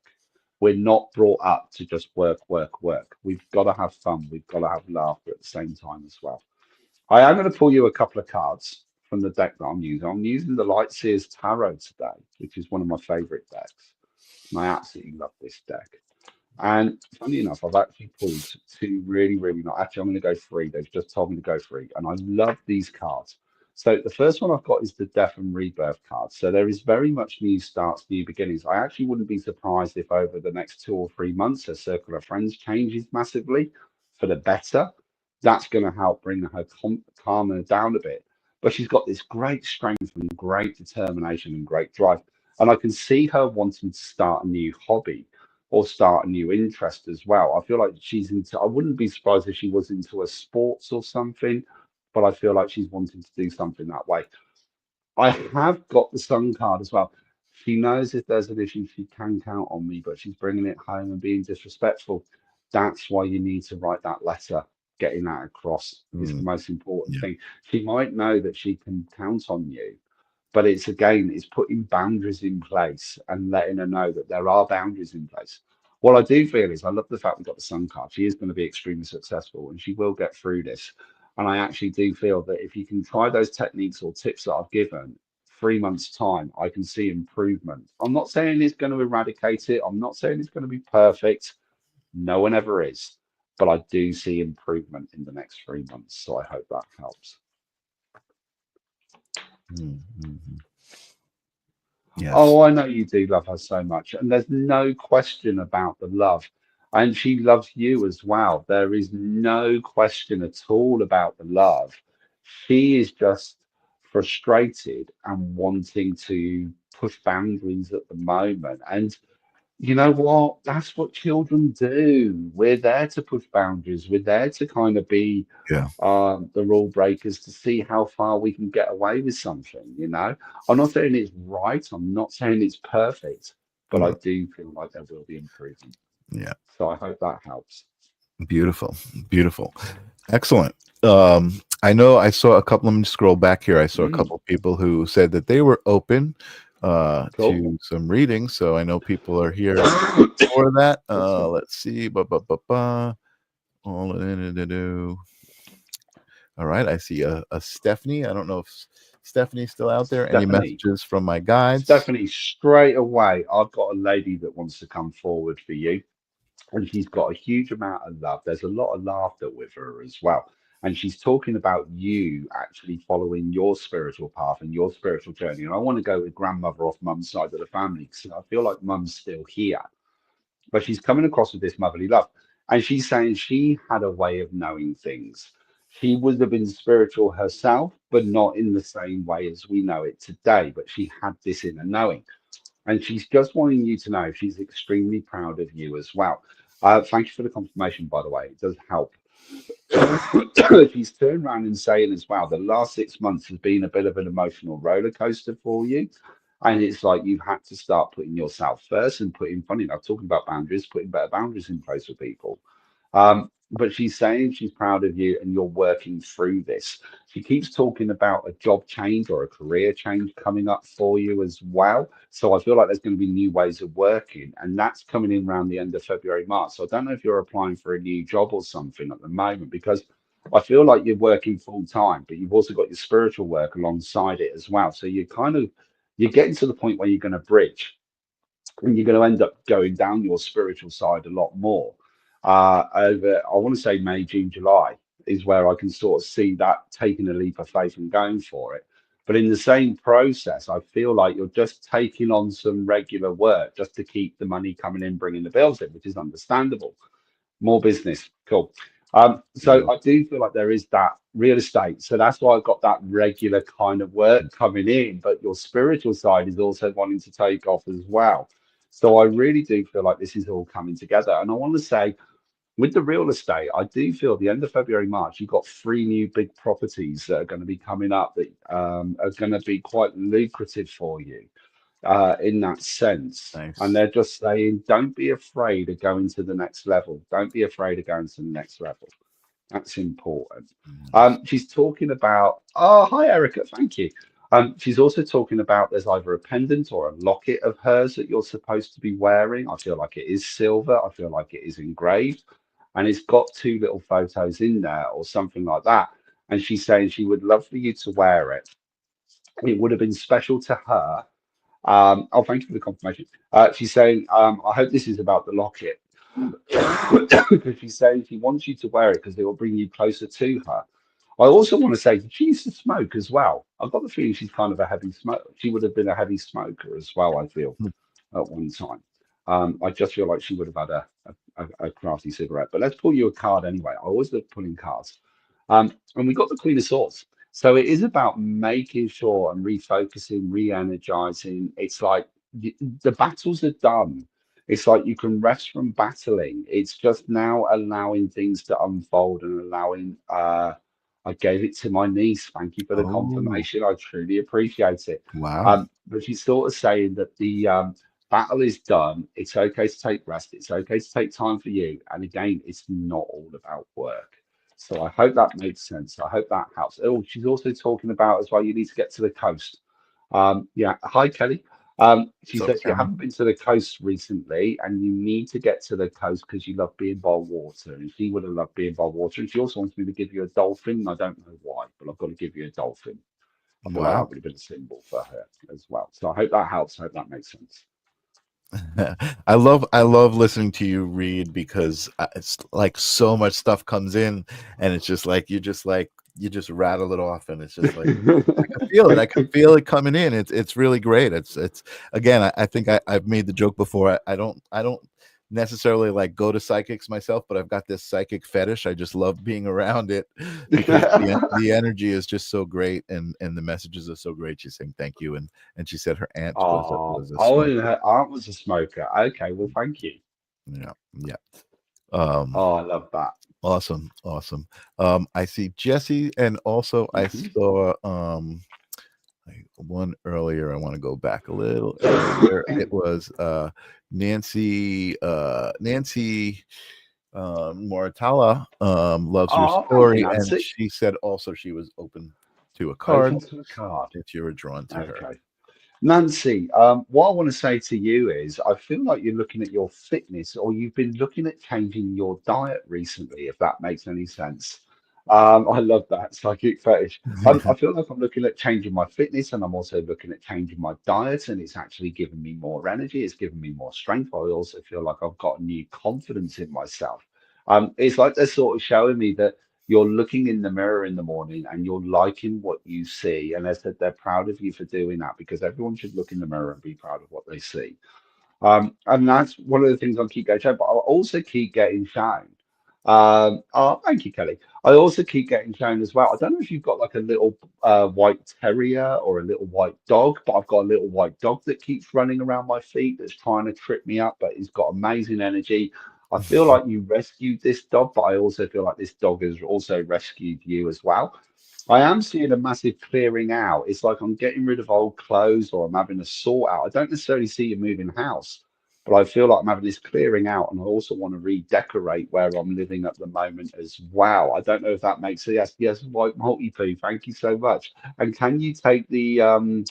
We're not brought up to just work, work, work. We've got to have fun. We've got to have laughter at the same time as well. I am going to pull you a couple of cards from the deck that I'm using. I'm using the Lightseers Tarot today, which is one of my favorite decks. And I absolutely love this deck. And funny enough, I've actually pulled two really, really not. Actually, I'm going to go three. They've just told me to go three, and I love these cards. So the first one I've got is the Death and Rebirth card. So there is very much new starts, new beginnings. I actually wouldn't be surprised if over the next 2 or 3 months, her circle of friends changes massively for the better. That's going to help bring her calm her down a bit. But she's got this great strength and great determination and great drive. And I can see her wanting to start a new hobby or start a new interest as well. I feel like she's into, I wouldn't be surprised if she was into a sports or something, but I feel like she's wanting to do something that way. I have got the Sun card as well. She knows if there's an issue, she can count on me, but she's bringing it home and being disrespectful. That's why you need to write that letter. getting that across is the most important thing. She might know that she can count on you, but it's putting boundaries in place and letting her know that there are boundaries in place. What I do feel is I love the fact we got the sun card. She is going to be extremely successful and she will get through this. And I actually do feel that if you can try those techniques or tips that I've given, 3 months' time, I can see improvement. I'm not saying it's going to eradicate it. I'm not saying it's going to be perfect. No one ever is. But I do see improvement in the next 3 months. So I hope that helps.
Yes.
Oh, I know you do love her so much. And there's no question about the love. And she loves you as well. There is no question at all about the love. She is just frustrated and wanting to push boundaries at the moment. And you know what? That's what children do. We're there to push boundaries. We're there to kind of be
Yeah.
the rule breakers to see how far we can get away with something, you know? I'm not saying it's right. I'm not saying it's perfect, but I do feel like there will be improvement.
Yeah.
So I hope that helps.
Beautiful. Beautiful. Excellent. I know I saw a couple of them scroll back here. I saw a couple of people who said that they were open
Cool.
to some readings. So I know people are here for that. Let's see. All right. I see a Stephanie. I don't know if Stephanie's still out there. Any
Stephanie.
messages from my guides?
Stephanie, straight away, I've got a lady that wants to come forward for you. And she's got a huge amount of love. There's a lot of laughter with her as well. And she's talking about you actually following your spiritual path and your spiritual journey. And I want to go with grandmother off mum's side of the family because I feel like mum's still here. But she's coming across with this motherly love. And she's saying she had a way of knowing things. She would have been spiritual herself, but not in the same way as we know it today. But she had this inner knowing. And she's just wanting you to know she's extremely proud of you as well. Thank you for the confirmation, by the way. It does help. She's turned around and saying as well, the last 6 months has been a bit of an emotional roller coaster for you. And it's like you've had to start putting yourself first and putting, funny enough, talking about boundaries, putting better boundaries in place for people. But she's saying she's proud of you and you're working through this. She keeps talking about a job change or a career change coming up for you as well. So I feel like there's going to be new ways of working, and that's coming in around the end of February, March. So I don't know if you're applying for a new job or something at the moment, because I feel like you're working full time, but you've also got your spiritual work alongside it as well. So you're getting to the point where you're going to bridge and you're going to end up going down your spiritual side a lot more. Over, I want to say May, June, July is where I can sort of see that taking a leap of faith and going for it. But in the same process, I feel like you're just taking on some regular work just to keep the money coming in, bringing the bills in, which is understandable. More business, cool. So I do feel like there is that real estate. So that's why I've got that regular kind of work coming in. But your spiritual side is also wanting to take off as well. So I really do feel like this is all coming together. And I want to say, with the real estate, I do feel the end of February, March, you've got 3 new big properties that are going to be coming up that are going to be quite lucrative for you in that sense.
Nice.
And they're just saying, don't be afraid of going to the next level. Don't be afraid of going to the next level. That's important. She's talking about, oh, hi, Erica. Thank you. She's also talking about there's either a pendant or a locket of hers that you're supposed to be wearing. I feel like it is silver. I feel like it is engraved. And it's got 2 little photos in there or something like that. And she's saying she would love for you to wear it. It would have been special to her. Oh, thank you for the confirmation. She's saying, I hope this is about the locket. Because she's saying she wants you to wear it because it will bring you closer to her. I also want to say she used to smoke as well. I've got the feeling she's kind of a heavy smoker. She would have been a heavy smoker as well, I feel, at one time. I just feel like she would have had a crafty cigarette. But let's pull you a card anyway. I always love pulling cards. And we got the Queen of Swords. So it is about making sure and refocusing, re-energizing. It's like the battles are done. It's like you can rest from battling. It's just now allowing things to unfold and allowing. I gave it to my niece. Thank you for the confirmation. I truly appreciate it.
Wow.
But she's sort of saying that the battle is done. It's okay to take rest. It's okay to take time for you. And again, it's not all about work. So I hope that makes sense. I hope that helps. Oh, she's also talking about as well, you need to get to the coast. Yeah. Hi, Kelly. She
So,
says you haven't been to the coast recently and you need to get to the coast because you love being by water. And she would have loved being by water. And she also wants me to give you a dolphin. And I don't know why, but I've got to give you a dolphin. I feel like that
wow.
would have been a symbol for her as well. So I hope that helps. I hope that makes sense.
I love listening to you read because it's like so much stuff comes in, and it's just like you just rattle it off, and it's just like I can feel it. I can feel it coming in. It's really great. It's again. I think I've made the joke before. I don't necessarily like go to psychics myself, but I've got this psychic fetish. I just love being around it because the energy is just so great, and the messages are so great. She's saying thank you, and she said her aunt
Oh,
was a
oh, and
smoker.
her aunt was a smoker. Okay, well, thank you.
Yeah, yeah. Um,
Oh, I love that.
awesome, awesome. I see Jesse, and also I
Mhm.
saw one earlier. I want to go back a little earlier. It was Nancy Moratala loves your
Oh, thank you,
story, and
Nancy.
she said also she was open to a card
Open to a card.
if you were drawn to her.
Okay. Nancy, what I want to say to you is I feel like you're looking at your fitness or you've been looking at changing your diet recently, if that makes any sense. I love that psychic fetish. I feel like I'm looking at changing my fitness and I'm also looking at changing my diet, and it's actually giving me more energy. It's giving me more strength. I also feel like I've got new confidence in myself. It's like they're sort of showing me that you're looking in the mirror in the morning and you're liking what you see. And they said they're proud of you for doing that because everyone should look in the mirror and be proud of what they see. And that's one of the things I keep getting shown, but I'll also keep getting shown. Oh, thank you, Kelly. I also keep getting shown as well. I don't know if you've got like a little white terrier or a little white dog, but I've got a little white dog that keeps running around my feet that's trying to trip me up, but he's got amazing energy. I feel like you rescued this dog, but I also feel like this dog has also rescued you as well. I am seeing a massive clearing out. It's like I'm getting rid of old clothes or I'm having a sort out. I don't necessarily see you moving house, but I feel like I'm having this clearing out, and I also want to redecorate where I'm living at the moment as well. I don't know if that makes sense. Yes, yes, white multi poo. Thank you so much. And can you take the? I'm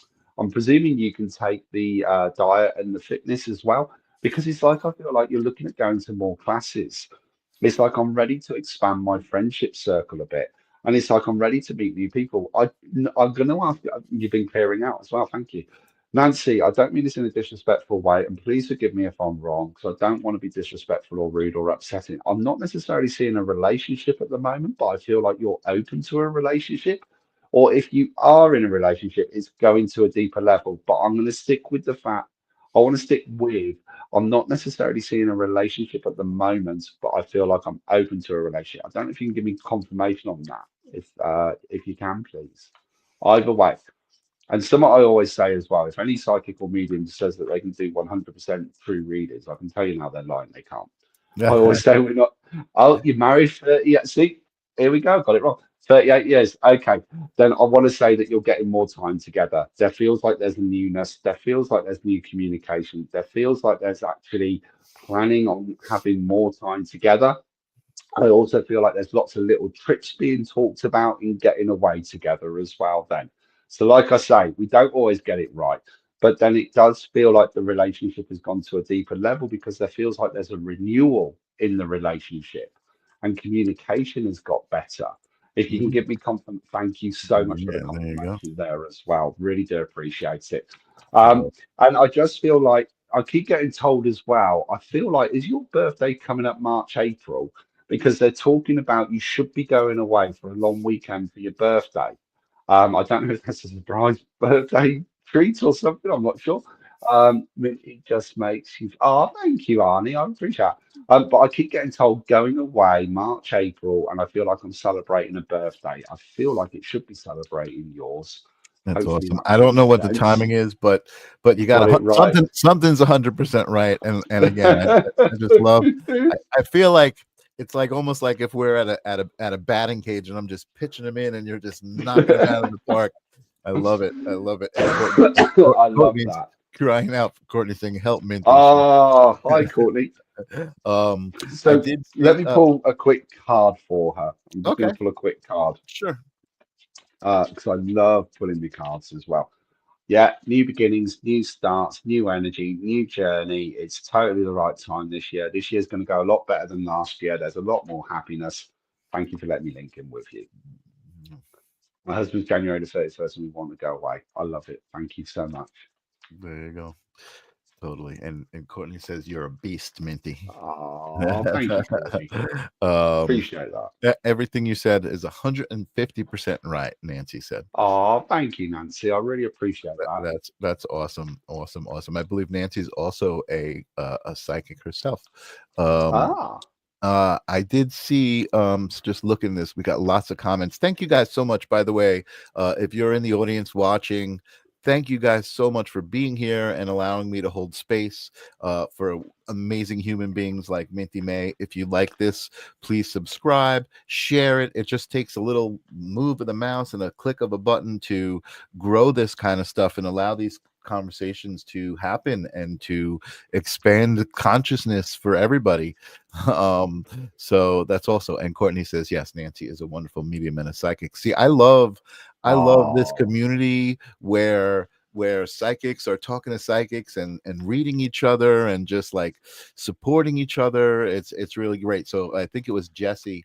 presuming you can take the diet and the fitness as well, because it's like I feel like you're looking at going to more classes. It's like I'm ready to expand my friendship circle a bit. And it's like I'm ready to meet new people. I'm going to ask you, you've been clearing out as well. Thank you. Nancy, I don't mean this in a disrespectful way, and please forgive me if I'm wrong, because I don't want to be disrespectful or rude or upsetting. I'm not necessarily seeing a relationship at the moment, but I feel like you're open to a relationship. Or if you are in a relationship, it's going to a deeper level. But I'm going to stick with the fact I want to stick with I'm not necessarily seeing a relationship at the moment, but I feel like I'm open to a relationship. I don't know if you can give me confirmation on that, if you can, please. Either way. And something I always say as well, if any psychic or medium says that they can do 100% true readings, I can tell you now they're lying, they can't. I always say we're not. Oh, you're married 30. Yeah, see, here we go. Got it wrong. 38 years. Okay. Then I want to say that you're getting more time together. There feels like there's a newness. There feels like there's new communication. There feels like there's actually planning on having more time together. I also feel like there's lots of little trips being talked about in getting away together as well, then. So, like I say, we don't always get it right, but then it does feel like the relationship has gone to a deeper level because there feels like there's a renewal in the relationship and communication has got better. If you can
Mhm.
give me compliment, thank you so much for the
Yeah, there you go.
confirmation there as well. Really do appreciate it. And I just feel like I keep getting told as well. I feel like is your birthday coming up March, April? Because they're talking about you should be going away for a long weekend for your birthday. I don't know if that's a surprise birthday treat or something. I'm not sure. It just makes you. Oh, thank you, Arnie. I appreciate it. But I keep getting told going away March, April, and I feel like I'm celebrating a birthday. I feel like it should be celebrating yours.
That's
Hopefully
awesome.
that
I don't know
makes
what the
sense.
timing is, but you got
Got it right.
something's 100% right. And again, I just love. I feel like it's like almost like if we're at a batting cage and I'm just pitching them in and you're just knocking them out of the park. I love it. I love it. And Courtney
I
Courtney
love that.
crying out for Courtney saying, "Help, Minty."
Oh, hi, Courtney.
I
So
did
let
see.
me pull a quick card for her. I'm just going
Okay,
to pull a quick card
sure.
because I love pulling the cards as well. Yeah, new beginnings, new starts, new energy, new journey. It's totally the right time this year. This year's going to go a lot better than last year. There's a lot more happiness. Thank you for letting me link in with you. My husband's January the 31st and we want to go away. I love it. Thank you so much.
There you go. Totally. And Courtney says you're a beast, Minty.
Oh, thank you, Courtney.
um,
Appreciate that.
everything you said is 150% right. Nancy said.
Oh, thank you, Nancy. I really appreciate that.
That's awesome, awesome, awesome. I believe Nancy's also a psychic herself.
Ah,
I did see just looking this, we got lots of comments. Thank you guys so much, by the way. If you're in the audience watching, thank you guys so much for being here and allowing me to hold space for amazing human beings like Minty May. If you like this, please subscribe, share it. It just takes a little move of the mouse and a click of a button to grow this kind of stuff and allow these conversations to happen and to expand consciousness for everybody. So that's also, and Courtney says yes, Nancy is a wonderful medium and a psychic. See, I love this
oh,
community where psychics are talking to psychics and reading each other and just like supporting each other. It's really great. So I think it was Jesse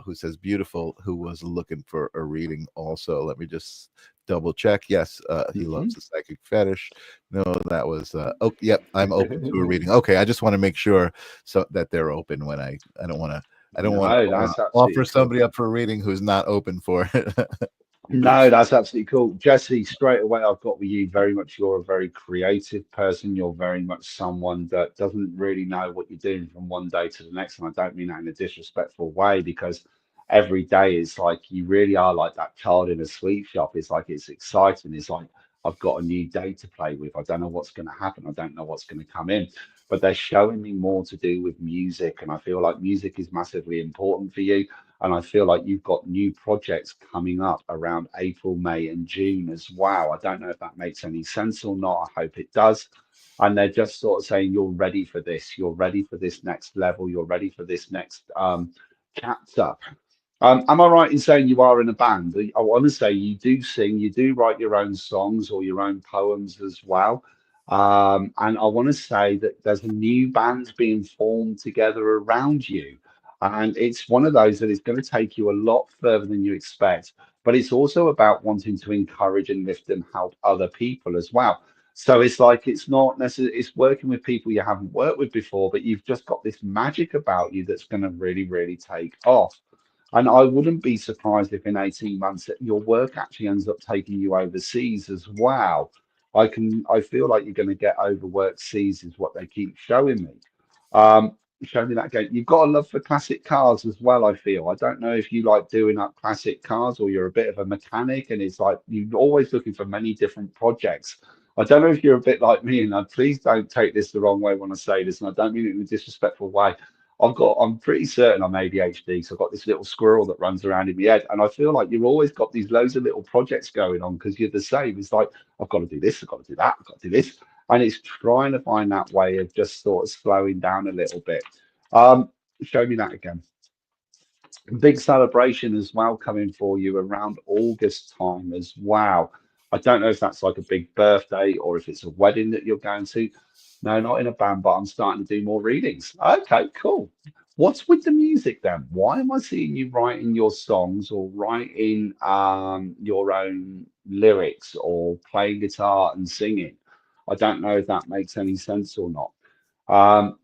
who says beautiful, who was looking for a reading also. Let me just double check. Yes, he loves the psychic fetish. No, that was oh yep, I'm open to a
mhm.
reading. Okay, I just want to make sure so that they're open when I don't want to
No, that's
offer
absolutely cool.
somebody up for a reading who's not open for it.
No, that's absolutely cool. Jesse, straight away, I've got with you very much. You're a very creative person. You're very much someone that doesn't really know what you're doing from one day to the next. And I don't mean that in a disrespectful way because every day is like you really are like that child in a sweet shop. It's like it's exciting. It's like I've got a new day to play with. I don't know what's going to happen. I don't know what's going to come in. But they're showing me more to do with music. And I feel like music is massively important for you. And I feel like you've got new projects coming up around April, May, and June as well. I don't know if that makes any sense or not. I hope it does. And they're just sort of saying, you're ready for this. You're ready for this next level. You're ready for this next chapter. Am I right in saying you are in a band? I want to say you do sing, you do write your own songs or your own poems as well. And I want to say that there's a new band being formed together around you. And it's one of those that is going to take you a lot further than you expect. But it's also about wanting to encourage and lift and help other people as well. So it's like it's not necessarily it's working with people you haven't worked with before, but you've just got this magic about you that's going to really, really take off. And I wouldn't be surprised if in 18 months that your work actually ends up taking you overseas as well. I feel like you're going to get overworked seas is what they keep showing me. Show me that again. You've got a love for classic cars as well, I feel. I don't know if you like doing up classic cars or you're a bit of a mechanic and it's like you're always looking for many different projects. I don't know if you're a bit like me, and please don't take this the wrong way when I say this, and I don't mean it in a disrespectful way. I'm pretty certain I'm ADHD, so I've got this little squirrel that runs around in my head, and I feel like you've always got these loads of little projects going on because you're the same. It's like I've got to do this, I've got to do that, I've got to do this, and it's trying to find that way of just sort of slowing down a little bit. Show me that again. Big celebration as well coming for you around August time as well. I don't know if that's like a big birthday or if it's a wedding that you're going to. No, not in a band, but I'm starting to do more readings. Okay, cool. What's with the music then? Why am I seeing you writing your songs or writing your own lyrics or playing guitar and singing? I don't know if that makes any sense or not. Um,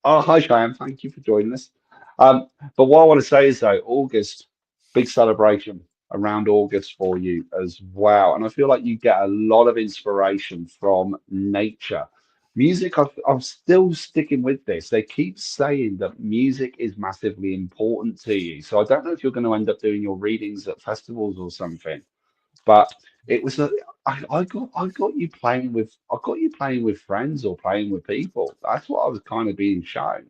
Oh, hi, Cheyenne. Thank you for joining us. But what I want to say is, though, August, big celebration around August for you as well. And I feel like you get a lot of inspiration from nature. Music, I'm still sticking with this. They keep saying that music is massively important to you. So I don't know if you're going to end up doing your readings at festivals or something. But it was a I got you playing with friends or playing with people. That's what I was kind of being shown.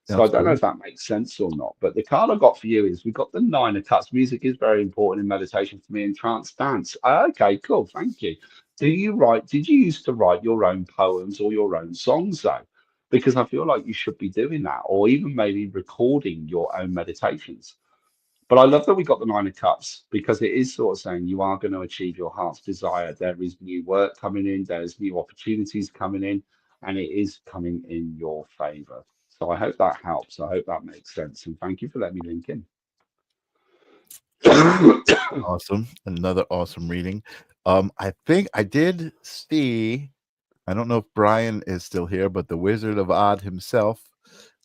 So I
That's
don't know
cool.
if that makes sense or not. But the card I got for you is we've got the nine of cups. Music is very important in meditation for me and trance dance. Okay, cool. Thank you. Did you used to write your own poems or your own songs though? Because I feel like you should be doing that, or even maybe recording your own meditations. But I love that we got the Nine of Cups because it is sort of saying you are going to achieve your heart's desire. There is new work coming in, there's new opportunities coming in, and it is coming in your favor. So I hope that helps. I hope that makes sense. And thank you for letting me link in.
Awesome. Another awesome reading. I think I did see, I don't know if Brian is still here, but the Wizard of Oz himself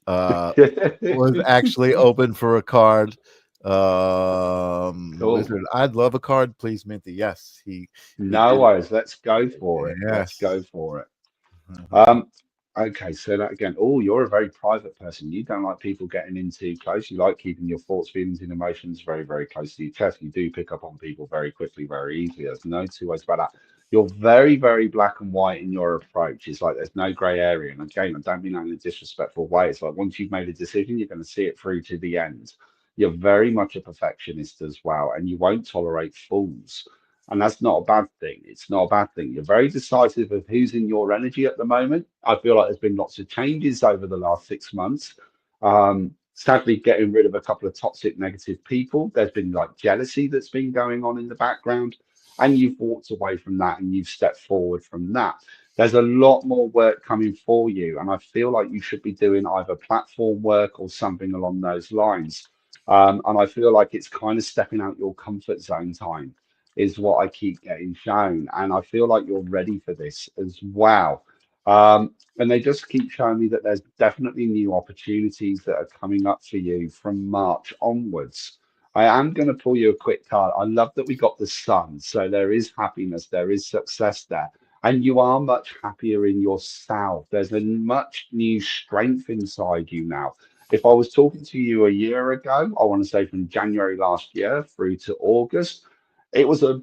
was actually open for a card.
Cool.
Wizard, I'd love a card, please, Minty. Yes, he
No
did.
worries. Let's go for it. Let's
Yes.
go for it. Okay, so that again. Oh, you're a very private person. You don't like people getting in too close. You like keeping your thoughts, feelings, and emotions very, very close to your chest. You do pick up on people very quickly, very easily. There's no two ways about that. You're very, very black and white in your approach. It's like there's no grey area. And again, I don't mean that in a disrespectful way. It's like once you've made a decision, you're going to see it through to the end. You're very much a perfectionist as well, and you won't tolerate fools. And that's not a bad thing. It's not a bad thing. You're very decisive of who's in your energy at the moment. I feel like there's been lots of changes over the last 6 months. Sadly, getting rid of a couple of toxic, negative people. There's been like jealousy that's been going on in the background, and you've walked away from that and you've stepped forward from that. There's a lot more work coming for you, and I feel like you should be doing either platform work or something along those lines. And I feel like it's kind of stepping out your comfort zone time is what I keep getting shown. And I feel like you're ready for this as well. And they just keep showing me that there's definitely new opportunities that are coming up for you from March onwards. I am going to pull you a quick card. I love that we got the sun. So there is happiness, there is success there. And you are much happier in yourself. There's a much new strength inside you now. If I was talking to you a year ago, I want to say from January last year through to August, it was I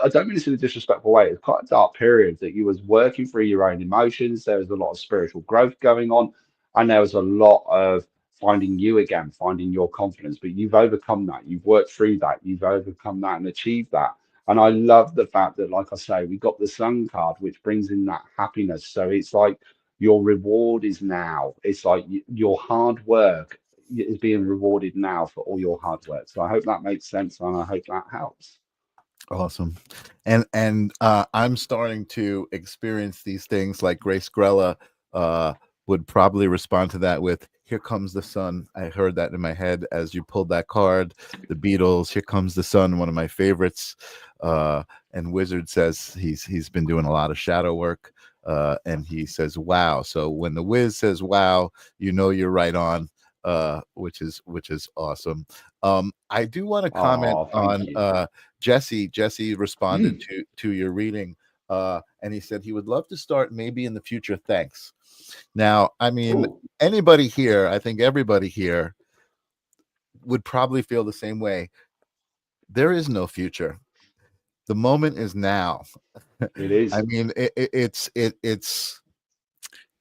don't mean this in a disrespectful way. It's quite a dark period that you was working through your own emotions. There was a lot of spiritual growth going on, and there was a lot of finding you again, finding your confidence. But you've overcome that. You've worked through that. You've overcome that and achieved that. And I love the fact that, like I say, we got the sun card, which brings in that happiness. So it's like your reward is now. It's like your hard work is being rewarded now for all your hard work. So I hope that makes sense, and I hope that helps.
Awesome. And I'm starting to experience these things like Grace Grella would probably respond to that with "Here Comes the Sun." I heard that in my head as you pulled that card. The Beatles, "Here Comes the Sun," one of my favorites. And Wizard says he's been doing a lot of shadow work. And he says, "Wow." So when the Wiz says "Wow," you know you're right on. Which is awesome. I do want to comment
Oh, thank
on
you.
Jesse. Jesse responded
Mm,
to your reading, and he said he would love to start maybe in the future. Thanks. Now, I mean,
cool.
anybody here, I think everybody here would probably feel the same way. There is no future. The moment is now.
It
I
is.
mean,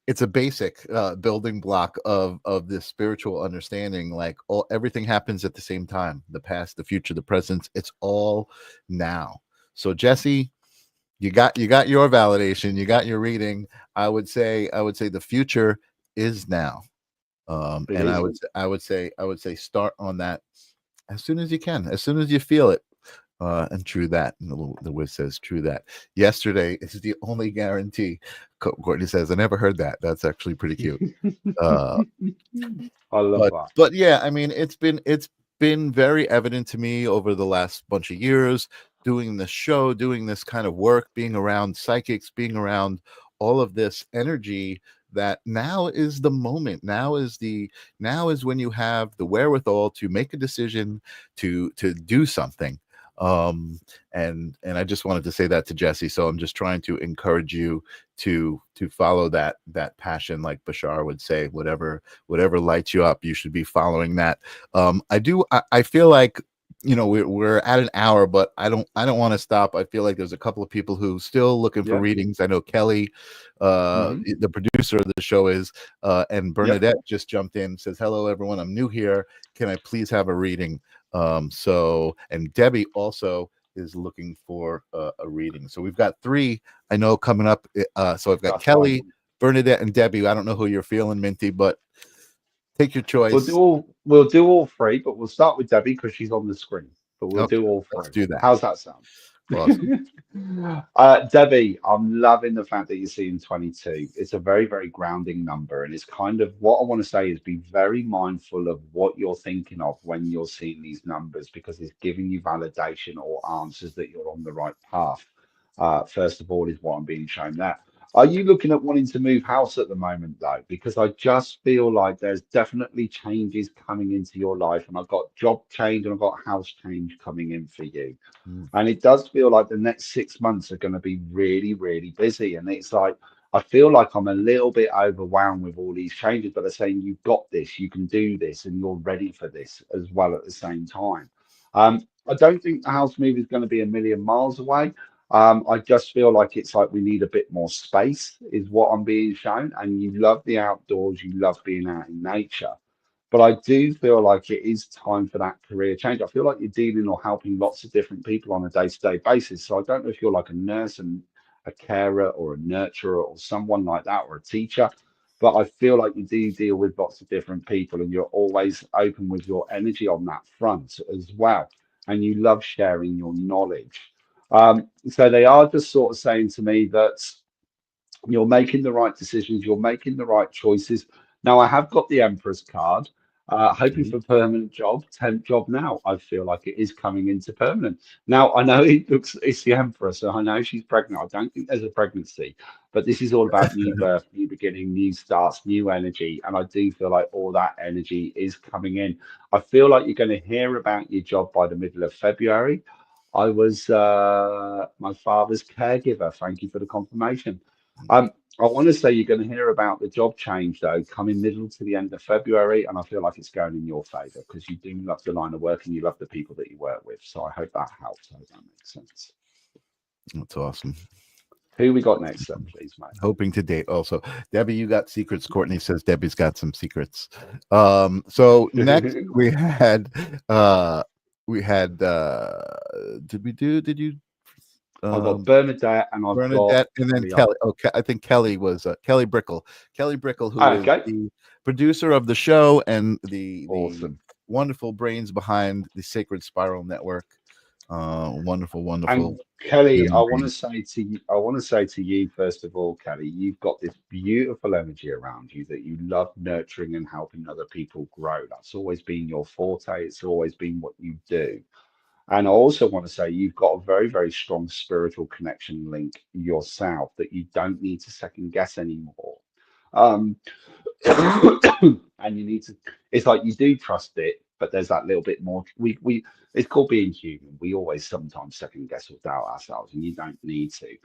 it's a basic building block of this spiritual understanding. Like everything happens at the same time: the past, the future, the present. It's all now. So Jesse, you got your validation, you got your reading. I would say the future is now.
It
And
is.
I would say start on that as soon as you can, as soon as you feel it. And true that. And the Wiz says, true that. Yesterday is the only guarantee. Courtney says, I never heard that. That's actually pretty cute. Uh,
I love
but
that.
but yeah, I mean, it's been very evident to me over the last bunch of years doing this show, doing this kind of work, being around psychics, being around all of this energy, that now is the moment. Now is when you have the wherewithal to make a decision, to do something. And I just wanted to say that to Jesse. So I'm just trying to encourage you to follow that passion, like Bashar would say. Whatever lights you up, you should be following that. I feel like, we're at an hour, but I don't want to stop. I feel like there's a couple of people who still looking for
Yeah.
readings. I know Kelly,
Hmm.
the producer of the show, is, and
Yep.
Bernadette just jumped in, says, hello everyone, I'm new here, can I please have a reading? And Debbie also is looking for a reading. So we've got 3 I know coming up. So I've got
That's
Kelly,
fine.
Bernadette, and Debbie. I don't know who you're feeling, Minty, but take your choice.
We'll do all 3, but we'll start with Debbie because she's on the screen. But we'll
Okay,
do all
let's
3.
do that.
How's that sound?
Awesome.
Debbie, I'm loving the fact that you're seeing 22. It's a very, very grounding number. And it's kind of what I want to say is be very mindful of what you're thinking of when you're seeing these numbers because it's giving you validation or answers that you're on the right path. First of all, is what I'm being shown there. Are you looking at wanting to move house at the moment, though? Because I just feel like there's definitely changes coming into your life, and I've got job change and I've got house change coming in for you.
Mm.
And it does feel like the next 6 months are going to be really, really busy. And it's like, I feel like I'm a little bit overwhelmed with all these changes, but they're saying, you've got this, you can do this, and you're ready for this as well at the same time. I don't think the house move is going to be a million miles away. I just feel like it's like we need a bit more space, is what I'm being shown. And you love the outdoors, you love being out in nature. But I do feel like it is time for that career change. I feel like you're dealing or helping lots of different people on a day-to-day basis. So I don't know if you're like a nurse and a carer or a nurturer or someone like that or a teacher, but I feel like you do deal with lots of different people and you're always open with your energy on that front as well. And you love sharing your knowledge. So they are just sort of saying to me that you're making the right decisions, you're making the right choices. Now, I have got the Empress card, hoping
Mhm.
for permanent job, temp job now. I feel like it is coming into permanent. Now, I know it looks, it's the Empress, so I know she's pregnant. I don't think there's a pregnancy, but this is all about new birth, new beginning, new starts, new energy. And I do feel like all that energy is coming in. I feel like you're going to hear about your job by the middle of February. I was my father's caregiver. Thank you for the confirmation. Um, I want to say you're going to hear about the job change though, coming middle to the end of February, and I feel like it's going in your favour because you do love the line of work and you love the people that you work with. So I hope that helps. I hope that makes sense.
That's awesome.
Who we got next then, please, mate?
Hoping to date also. Debbie, you got secrets. Courtney says Debbie's got some secrets. So next uh did you
I've got
um
Bernadette and I've got
Bernadette and then
Kelly up.
Kelly. Okay, I think Kelly was Kelly Brickle. Kelly Brickle, who is
Okay,
the producer of the show and the
awesome.
wonderful brains behind the Sacred Spiral Network. Wonderful, wonderful
And Kelly, I
human
want to
being.
say to you, I want to say to you, first of all, Kelly, you've got this beautiful energy around you that you love nurturing and helping other people grow. That's always been your forte. It's always been what you do. And I also want to say you've got a very, very strong spiritual connection link yourself that you don't need to second guess anymore. Um, and you need to, it's like you do trust it, but there's that little bit more. It's called being human. We always sometimes second guess or doubt ourselves, and you don't need to.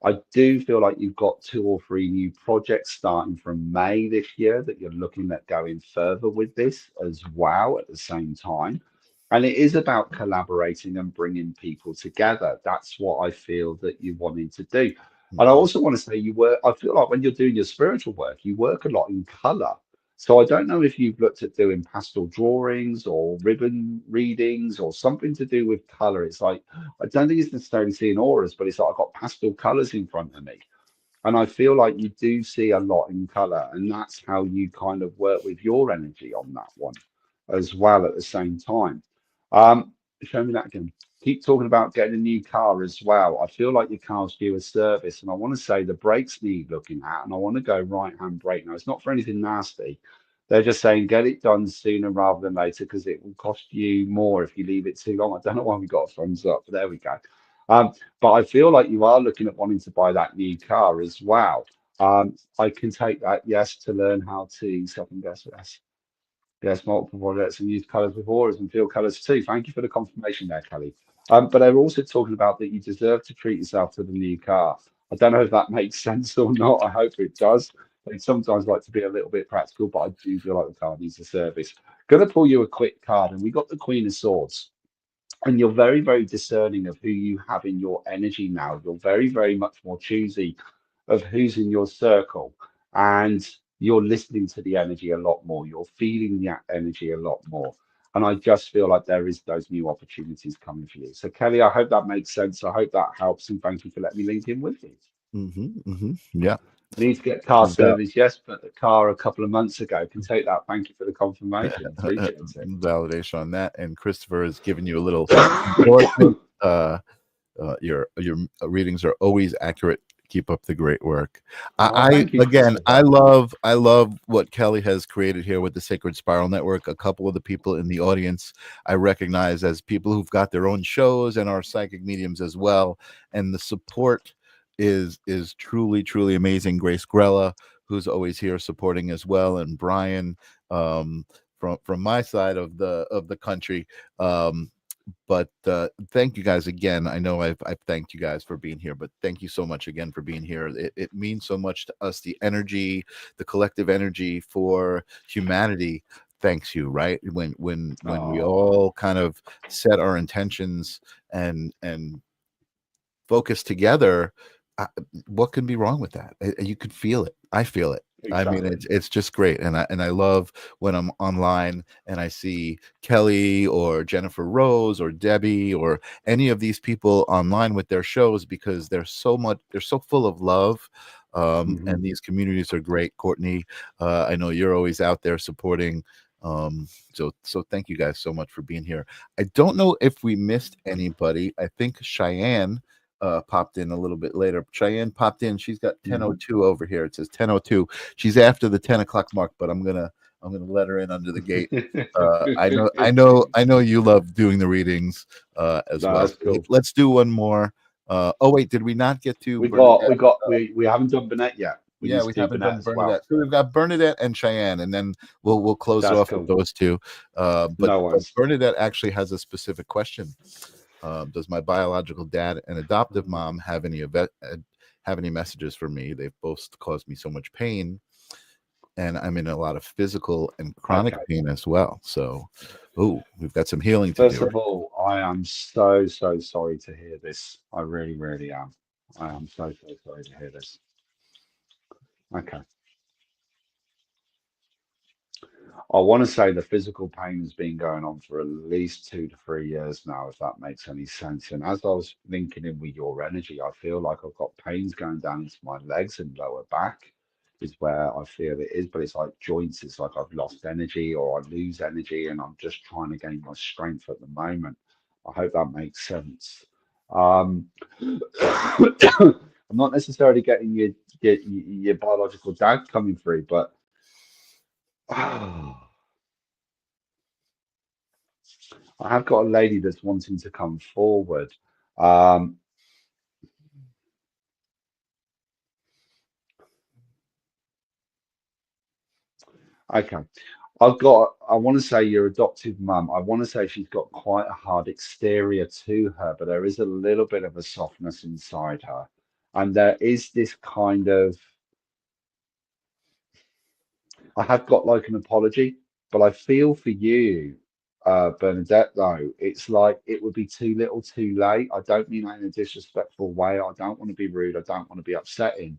I do feel like you've got 2 or 3 new projects starting from May this year that you're looking at going further with this as well at the same time. And it is about collaborating and bringing people together. That's what I feel that you're wanting to do. And I
Mhm.
also want to say you work, I feel like when you're doing your spiritual work, you work a lot in color. So I don't know if you've looked at doing pastel drawings or ribbon readings or something to do with color. It's like I don't think it's necessarily seeing auras, but it's like I've got pastel colors in front of me. And I feel like you do see a lot in color, and that's how you kind of work with your energy on that one as well at the same time. Um, Show me that again. Keep talking about getting a new car as well. I feel like your car's due a service, and I want to say the brakes need looking at, and I want to go right hand brake. Now, it's not for anything nasty. They're just saying get it done sooner rather than later because it will cost you more if you leave it too long. I don't know why we got a thumbs up, but there we go. But I feel like you are looking at wanting to buy that new car as well. I can take that yes to learn how to second guess yes. Yes, multiple projects and use colours with auras and feel colours too. Thank you for the confirmation there, Kelly. But they were also talking about that you deserve to treat yourself to the new car. I don't know if that makes sense or not. I hope it does. They sometimes like to be a little bit practical, but I do feel like the car needs a service. Going to pull you a quick card, and we got the Queen of Swords. And you're very, very discerning of who you have in your energy now. You're very, very much more choosy of who's in your circle. And you're listening to the energy a lot more. You're feeling the energy a lot more. And I just feel like there is those new opportunities coming for you. So Kelly, I hope that makes sense. I hope that helps, and thank you for letting me link in with you.
Yeah,
Need to get car
no doubt.
service, yes, but the car a couple of months ago. Can take that. Thank you for the confirmation. Appreciate it.
Validation on that. And Christopher has given you a little endorsement. Your readings are always accurate. Keep up the great work.
Oh,
I
thank you,
again,
Christopher.
I love what Kelly has created here with the Sacred Spiral Network. A couple of the people in the audience I recognize as people who've got their own shows and are psychic mediums as well, and the support is truly amazing. Grace Grella, who's always here supporting as well, and Brian, from my side of the country. But thank you guys again. I know I've thanked you guys for being here, but thank you so much again for being here. It means so much to us, the energy, the collective energy for humanity. Thanks you, right? When we all kind of set our intentions and focus together, what can be wrong with that? You could feel it. I feel it.
Exactly.
I mean, it's just great, and I love when I'm online and I see Kelly or Jennifer Rose or Debbie or any of these people online with their shows, because they're so full of love, and these communities are great. Courtney, I know you're always out there supporting. So thank you guys so much for being here. I don't know if we missed anybody. I think Cheyenne popped in a little bit later. Cheyenne popped in. She's got 10:02 over here. It says 10:02. She's after the 10 o'clock mark, but I'm gonna let her in under the gate. I know you love doing the readings as
No,
well.
that's cool.
Let's do one more. Oh wait, did we not get to
We
Bernadette?
we haven't done Burnett yet. We
Yeah,
need
we
to do
haven't
Burnett
done
as well.
Bernadette. So we've got Bernadette and Cheyenne, and then we'll close it
That's
off
cool.
with those two. But
No worries.
Bernadette actually has a specific question. Does my biological dad and adoptive mom have any messages for me? They've both caused me so much pain, and I'm in a lot of physical and chronic
Okay.
pain as well. So, we've got some healing to
First
do.
of all, I am so sorry to hear this. I really am. I am so sorry to hear this. Okay. I want to say the physical pain has been going on for at least 2 to 3 years now, if that makes any sense. And as I was linking in with your energy, I feel like I've got pains going down into my legs and lower back is where I feel it is, but it's like joints. It's like I've lost energy or I lose energy, and I'm just trying to gain my strength at the moment. I hope that makes sense. Um, I'm not necessarily getting your biological dad coming through, but I have got a lady that's wanting to come forward. Um, okay. I want to say your adoptive mum, I want to say she's got quite a hard exterior to her, but there is a little bit of a softness inside her. And there is this kind of, I have got like an apology, but I feel for you, Bernadette, though. It's like it would be too little too late. I don't mean that in a disrespectful way. I don't want to be rude. I don't want to be upsetting.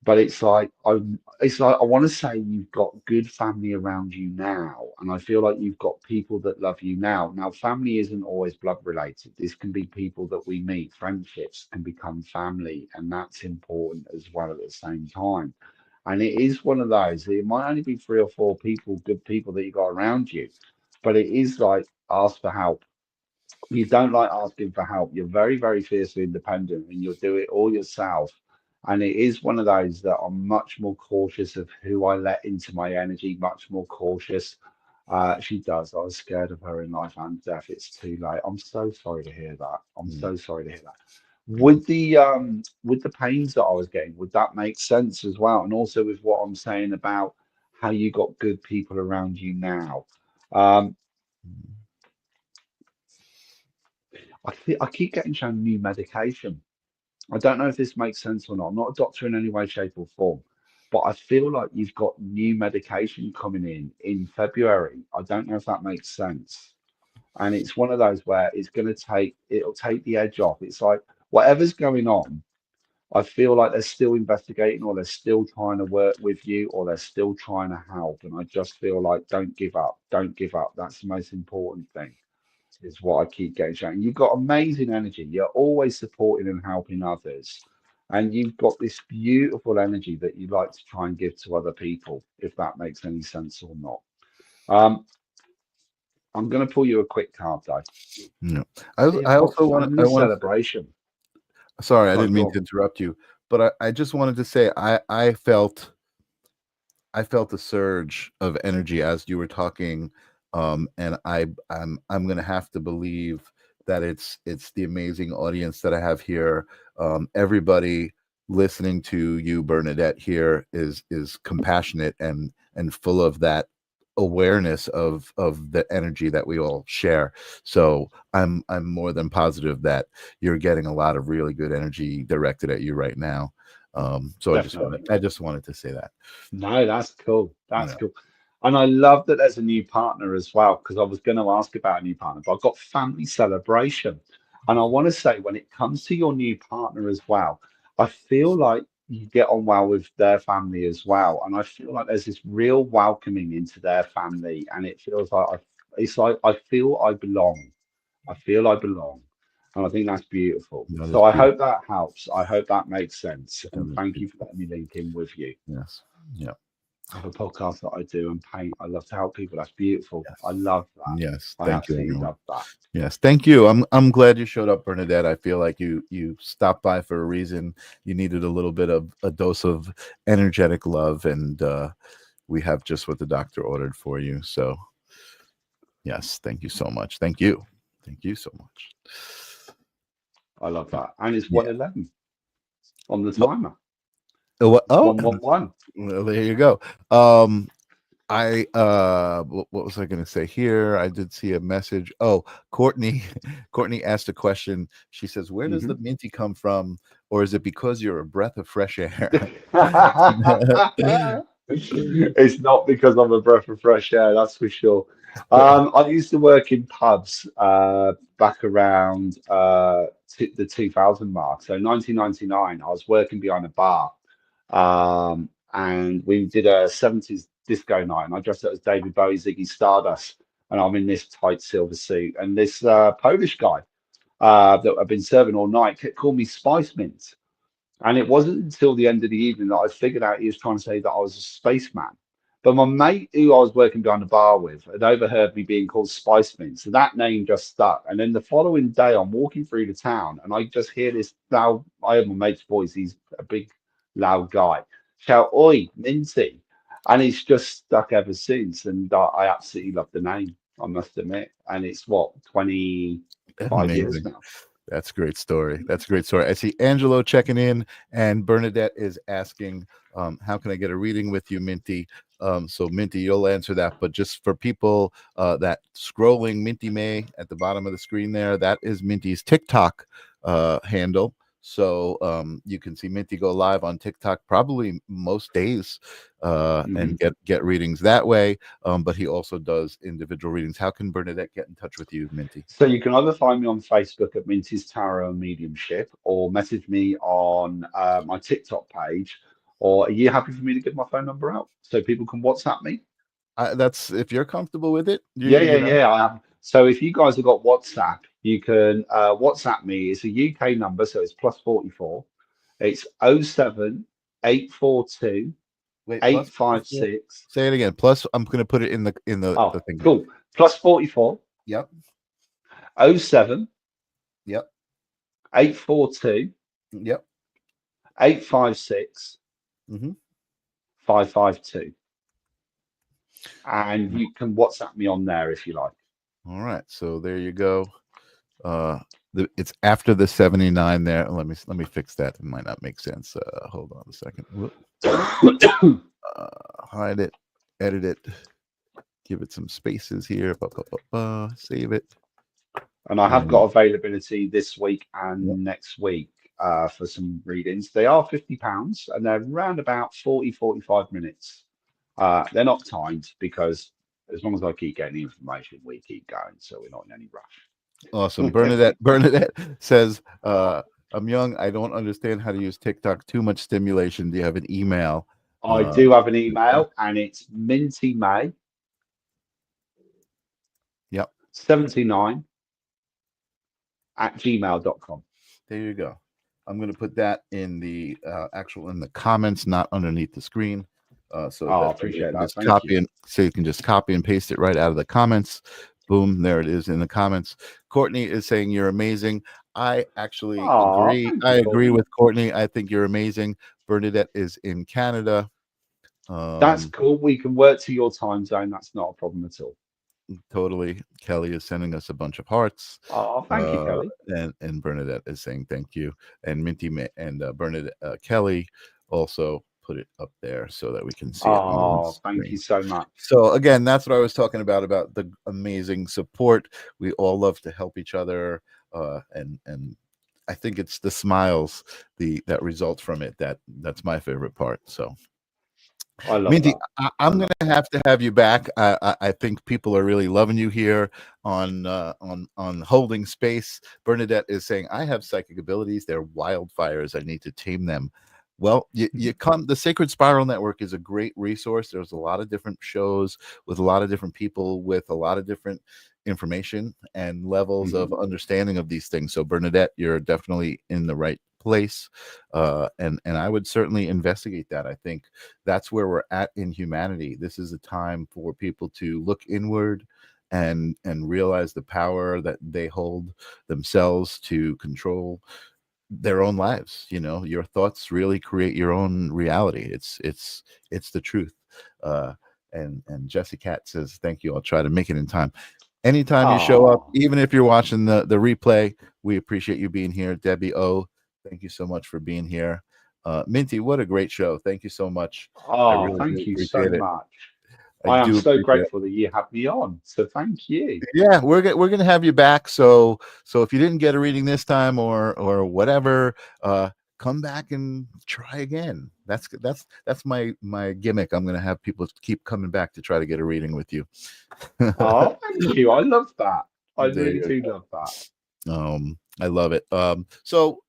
But it's like I want to say you've got good family around you now, and I feel like you've got people that love you now. Now, family isn't always blood related. This can be people that we meet. Friendships can become family, and that's important as well at the same time. And it is one of those. It might only be 3 or 4 people, good people that you got around you, but it is like ask for help. You don't like asking for help. You're very fiercely independent and you'll do it all yourself. And it is one of those that I'm much more cautious of who I let into my energy, much more cautious. She does. I was scared of her in life and death. It's too late. I'm so sorry to hear that. I'm
Mm,
so sorry to hear that.
mm,
With the pains that I was getting, would that make sense as well? And also with what I'm saying about how you got good people around you now. Um,
mm.
I keep getting shown new medication. I don't know if this makes sense or not. I'm not a doctor in any way, shape, or form, but I feel like you've got new medication coming in February. I don't know if that makes sense. And it's one of those where it'll take the edge off. It's like whatever's going on, I feel like they're still investigating, or they're still trying to work with you, or they're still trying to help. And I just feel like don't give up. Don't give up. That's the most important thing, is what I keep getting shown. You've got amazing energy. You're always supporting and helping others. And you've got this beautiful energy that you like to try and give to other people, if that makes any sense or not. Um, I'm going to pull you a quick card, though.
No,
See,
I
I've got
also want
family celebration.
sorry, I
Oh,
didn't mean
go
to
on.
interrupt you, but I just wanted to say I felt a surge of energy as you were talking, and I'm gonna have to believe that it's the amazing audience that I have here. Everybody listening to you, Bernadette, here is compassionate and full of that awareness of the energy that we all share. So I'm more than positive that you're getting a lot of really good energy directed at you right now. So
Definitely.
I just wanted to say that.
No, that's cool. That's
Yeah.
cool. And I love that there's a new partner as well, because I was going to ask about a new partner, but I've got family celebration. And I want to say, when it comes to your new partner as well, I feel like you get on well with their family as well. And I feel like there's this real welcoming into their family. And it feels like it's like I feel I belong. I feel I belong. And I think that's beautiful.
That is
So I
beautiful.
hope that helps. I hope that makes sense.
That
And
is
thank you for
beautiful.
letting me link in with you.
Yes. Yeah.
I have a podcast that I do and paint. I love to help people. That's beautiful. I
Yes.
love that.
Yes.
I
Thank you,
absolutely
everyone.
love that.
Yes, thank you. I'm glad you showed up, Bernadette. I feel like you stopped by for a reason. You needed a little bit of a dose of energetic love, and we have just what the doctor ordered for you. So yes, thank you so much. Thank you so much.
I love that. And it's
Yeah.
1:11 on the
Oh,
timer. It's
oh,
1:11.
well, there you go. I what was I going to say here? I did see a message. Oh, Courtney Courtney asked a question. She says, "Where does the minty come from, or is it because you're a breath of fresh air?"
It's not because I'm a breath of fresh air, that's for sure. I used to work in pubs back around the 2000 mark. So 1999, I was working behind a bar, and we did a 70s disco night, and I dressed up as David Bowie, Ziggy Stardust, and I'm in this tight silver suit, and this Polish guy that I've been serving all night kept calling me Spice Mint. And it wasn't until the end of the evening that I figured out he was trying to say that I was a spaceman. But my mate, who I was working behind the bar with, had overheard me being called Spiceman. So that name just stuck. And then the following day, I'm walking through the town and I just hear this loud, I heard my mate's voice. He's a big, loud guy. Shout, Oi, Minty. And it's just stuck ever since. And I absolutely love the name, I must admit. And it's what, 25 years
Amazing.
now.
That's a great story. That's a great story. I see Angelo checking in, and Bernadette is asking, how can I get a reading with you, Minty? So Minty, you'll answer that. But just for people that scrolling Minty May at the bottom of the screen there, that is Minty's TikTok handle. So you can see Minty go live on TikTok probably most days and get readings that way. But he also does individual readings. How can Bernadette get in touch with you, Minty?
So you can either find me on Facebook at Minty's Tarot and Mediumship, or message me on my TikTok page. Or are you happy for me to give my phone number out so people can WhatsApp me?
That's if you're comfortable with it.
Yeah. I am. So if you guys have got WhatsApp, you can WhatsApp me. It's a UK number, so it's +44. It's 07842
Wait, plus
856.
say it again. Plus, I'm going to put it in the
Oh,
thing.
cool. +44
Yep.
07
Yep.
842
Yep.
856
Mm-hmm.
552. And you can WhatsApp me on there if you like.
All right. So there you go. It's after the 79 there. Let me fix that. It might not make sense. Hold on a second. Hide it, edit it, give it some spaces here. Save it.
And I have got availability this week and next week for some readings. They are £50 and they're around about 45 minutes. They're not timed because as long as I keep getting the information, we keep going. So we're not in any rush.
Awesome. Bernadette says I'm young. I don't understand how to use TikTok. Too much stimulation. Do you have an email?
I do have an email, and it's Minty May
Yep.
79 at gmail.com.
There you go. I'm going to put that in the in the comments, not underneath the screen. So
I
that
appreciate that.
just
Thank you.
so you can just copy and paste it right out of the comments. Boom, there it is in the comments. Courtney is saying you're amazing. I actually agree.
Thank
I
you,
agree
Courtney.
with Courtney. I think you're amazing. Bernadette is in Canada.
That's cool. We can work to your time zone. That's not a problem at all.
Totally. Kelly is sending us a bunch of hearts.
Thank you, Kelly.
And Bernadette is saying thank you. And Minty May and Bernadette Kelly also put it up there so that we can see it on the
Thank
screen.
you so much.
So again, that's what I was talking about the amazing support. We all love to help each other, and I think it's the smiles that result from it that's my favorite part. So
I love
Minty,
that.
I'm going to have you back. I think people are really loving you here on Holding Space. Bernadette is saying, I have psychic abilities. They're wildfires. I need to tame them. Well, you come. The Sacred Spiral Network is a great resource. There's a lot of different shows with a lot of different people with a lot of different information and levels of understanding of these things. So Bernadette, you're definitely in the right place, and I would certainly investigate that. I think that's where we're at in humanity. This is a time for people to look inward and realize the power that they hold themselves to control their own lives. Your thoughts really create your own reality. It's the truth. And Jesse Cat says thank you. I'll try to make it in time. Anytime you show up, even if you're watching the replay, we appreciate you being here. Debbie O, thank you so much for being here. Minty, what a great show. Thank you so much. I really
Thank you so
appreciate it.
much.
I
am
do
so
appreciate
grateful that you have me on. So thank you.
Yeah, we're gonna have you back. So if you didn't get a reading this time or whatever, come back and try again. That's my gimmick. I'm gonna have people keep coming back to try to get a reading with you.
Thank you. I love that. I
There
really
you
do love that.
I love it. So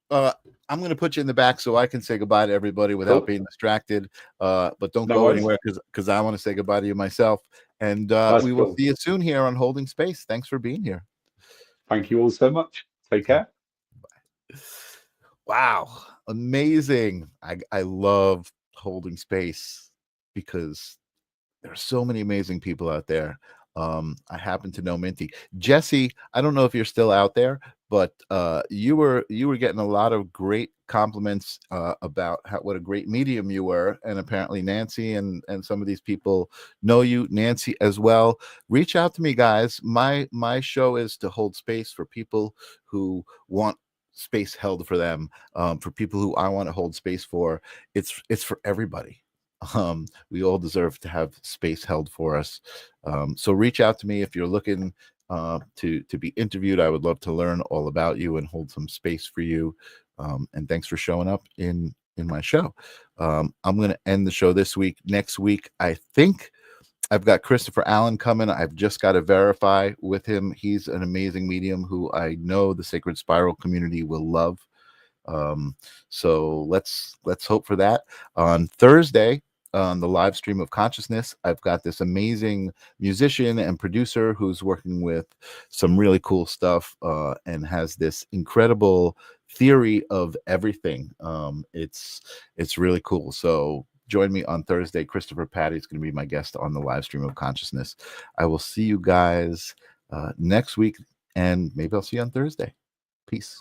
I'm going to put you in the back so I can say goodbye to everybody without being distracted. But don't go anywhere because I want to say goodbye to you myself. And we will see you soon here on Holding Space. Thanks for being here.
Thank you all so much. Take care.
Bye. Wow. Amazing. I love Holding Space because there are so many amazing people out there. I happen to know Minty. Jesse, I don't know if you're still out there, but you were getting a lot of great compliments about what a great medium you were, and apparently Nancy and some of these people know you. Nancy as well. Reach out to me, guys. My show is to hold space for people who want space held for them, for people who I want to hold space for. It's for everybody. We all deserve to have space held for us. So reach out to me if you're looking to be interviewed. I would love to learn all about you and hold some space for you. And thanks for showing up in my show. I'm going to end the show this week. Next week, I think I've got Christopher Allen coming. I've just got to verify with him. He's an amazing medium who I know the Sacred Spiral community will love. So let's hope for that. On Thursday, on the live stream of consciousness, I've got this amazing musician and producer who's working with some really cool stuff and has this incredible theory of everything. It's really cool. So join me on Thursday. Christopher Patty is going to be my guest on the live stream of consciousness. I will see you guys next week, and maybe I'll see you on Thursday. Peace.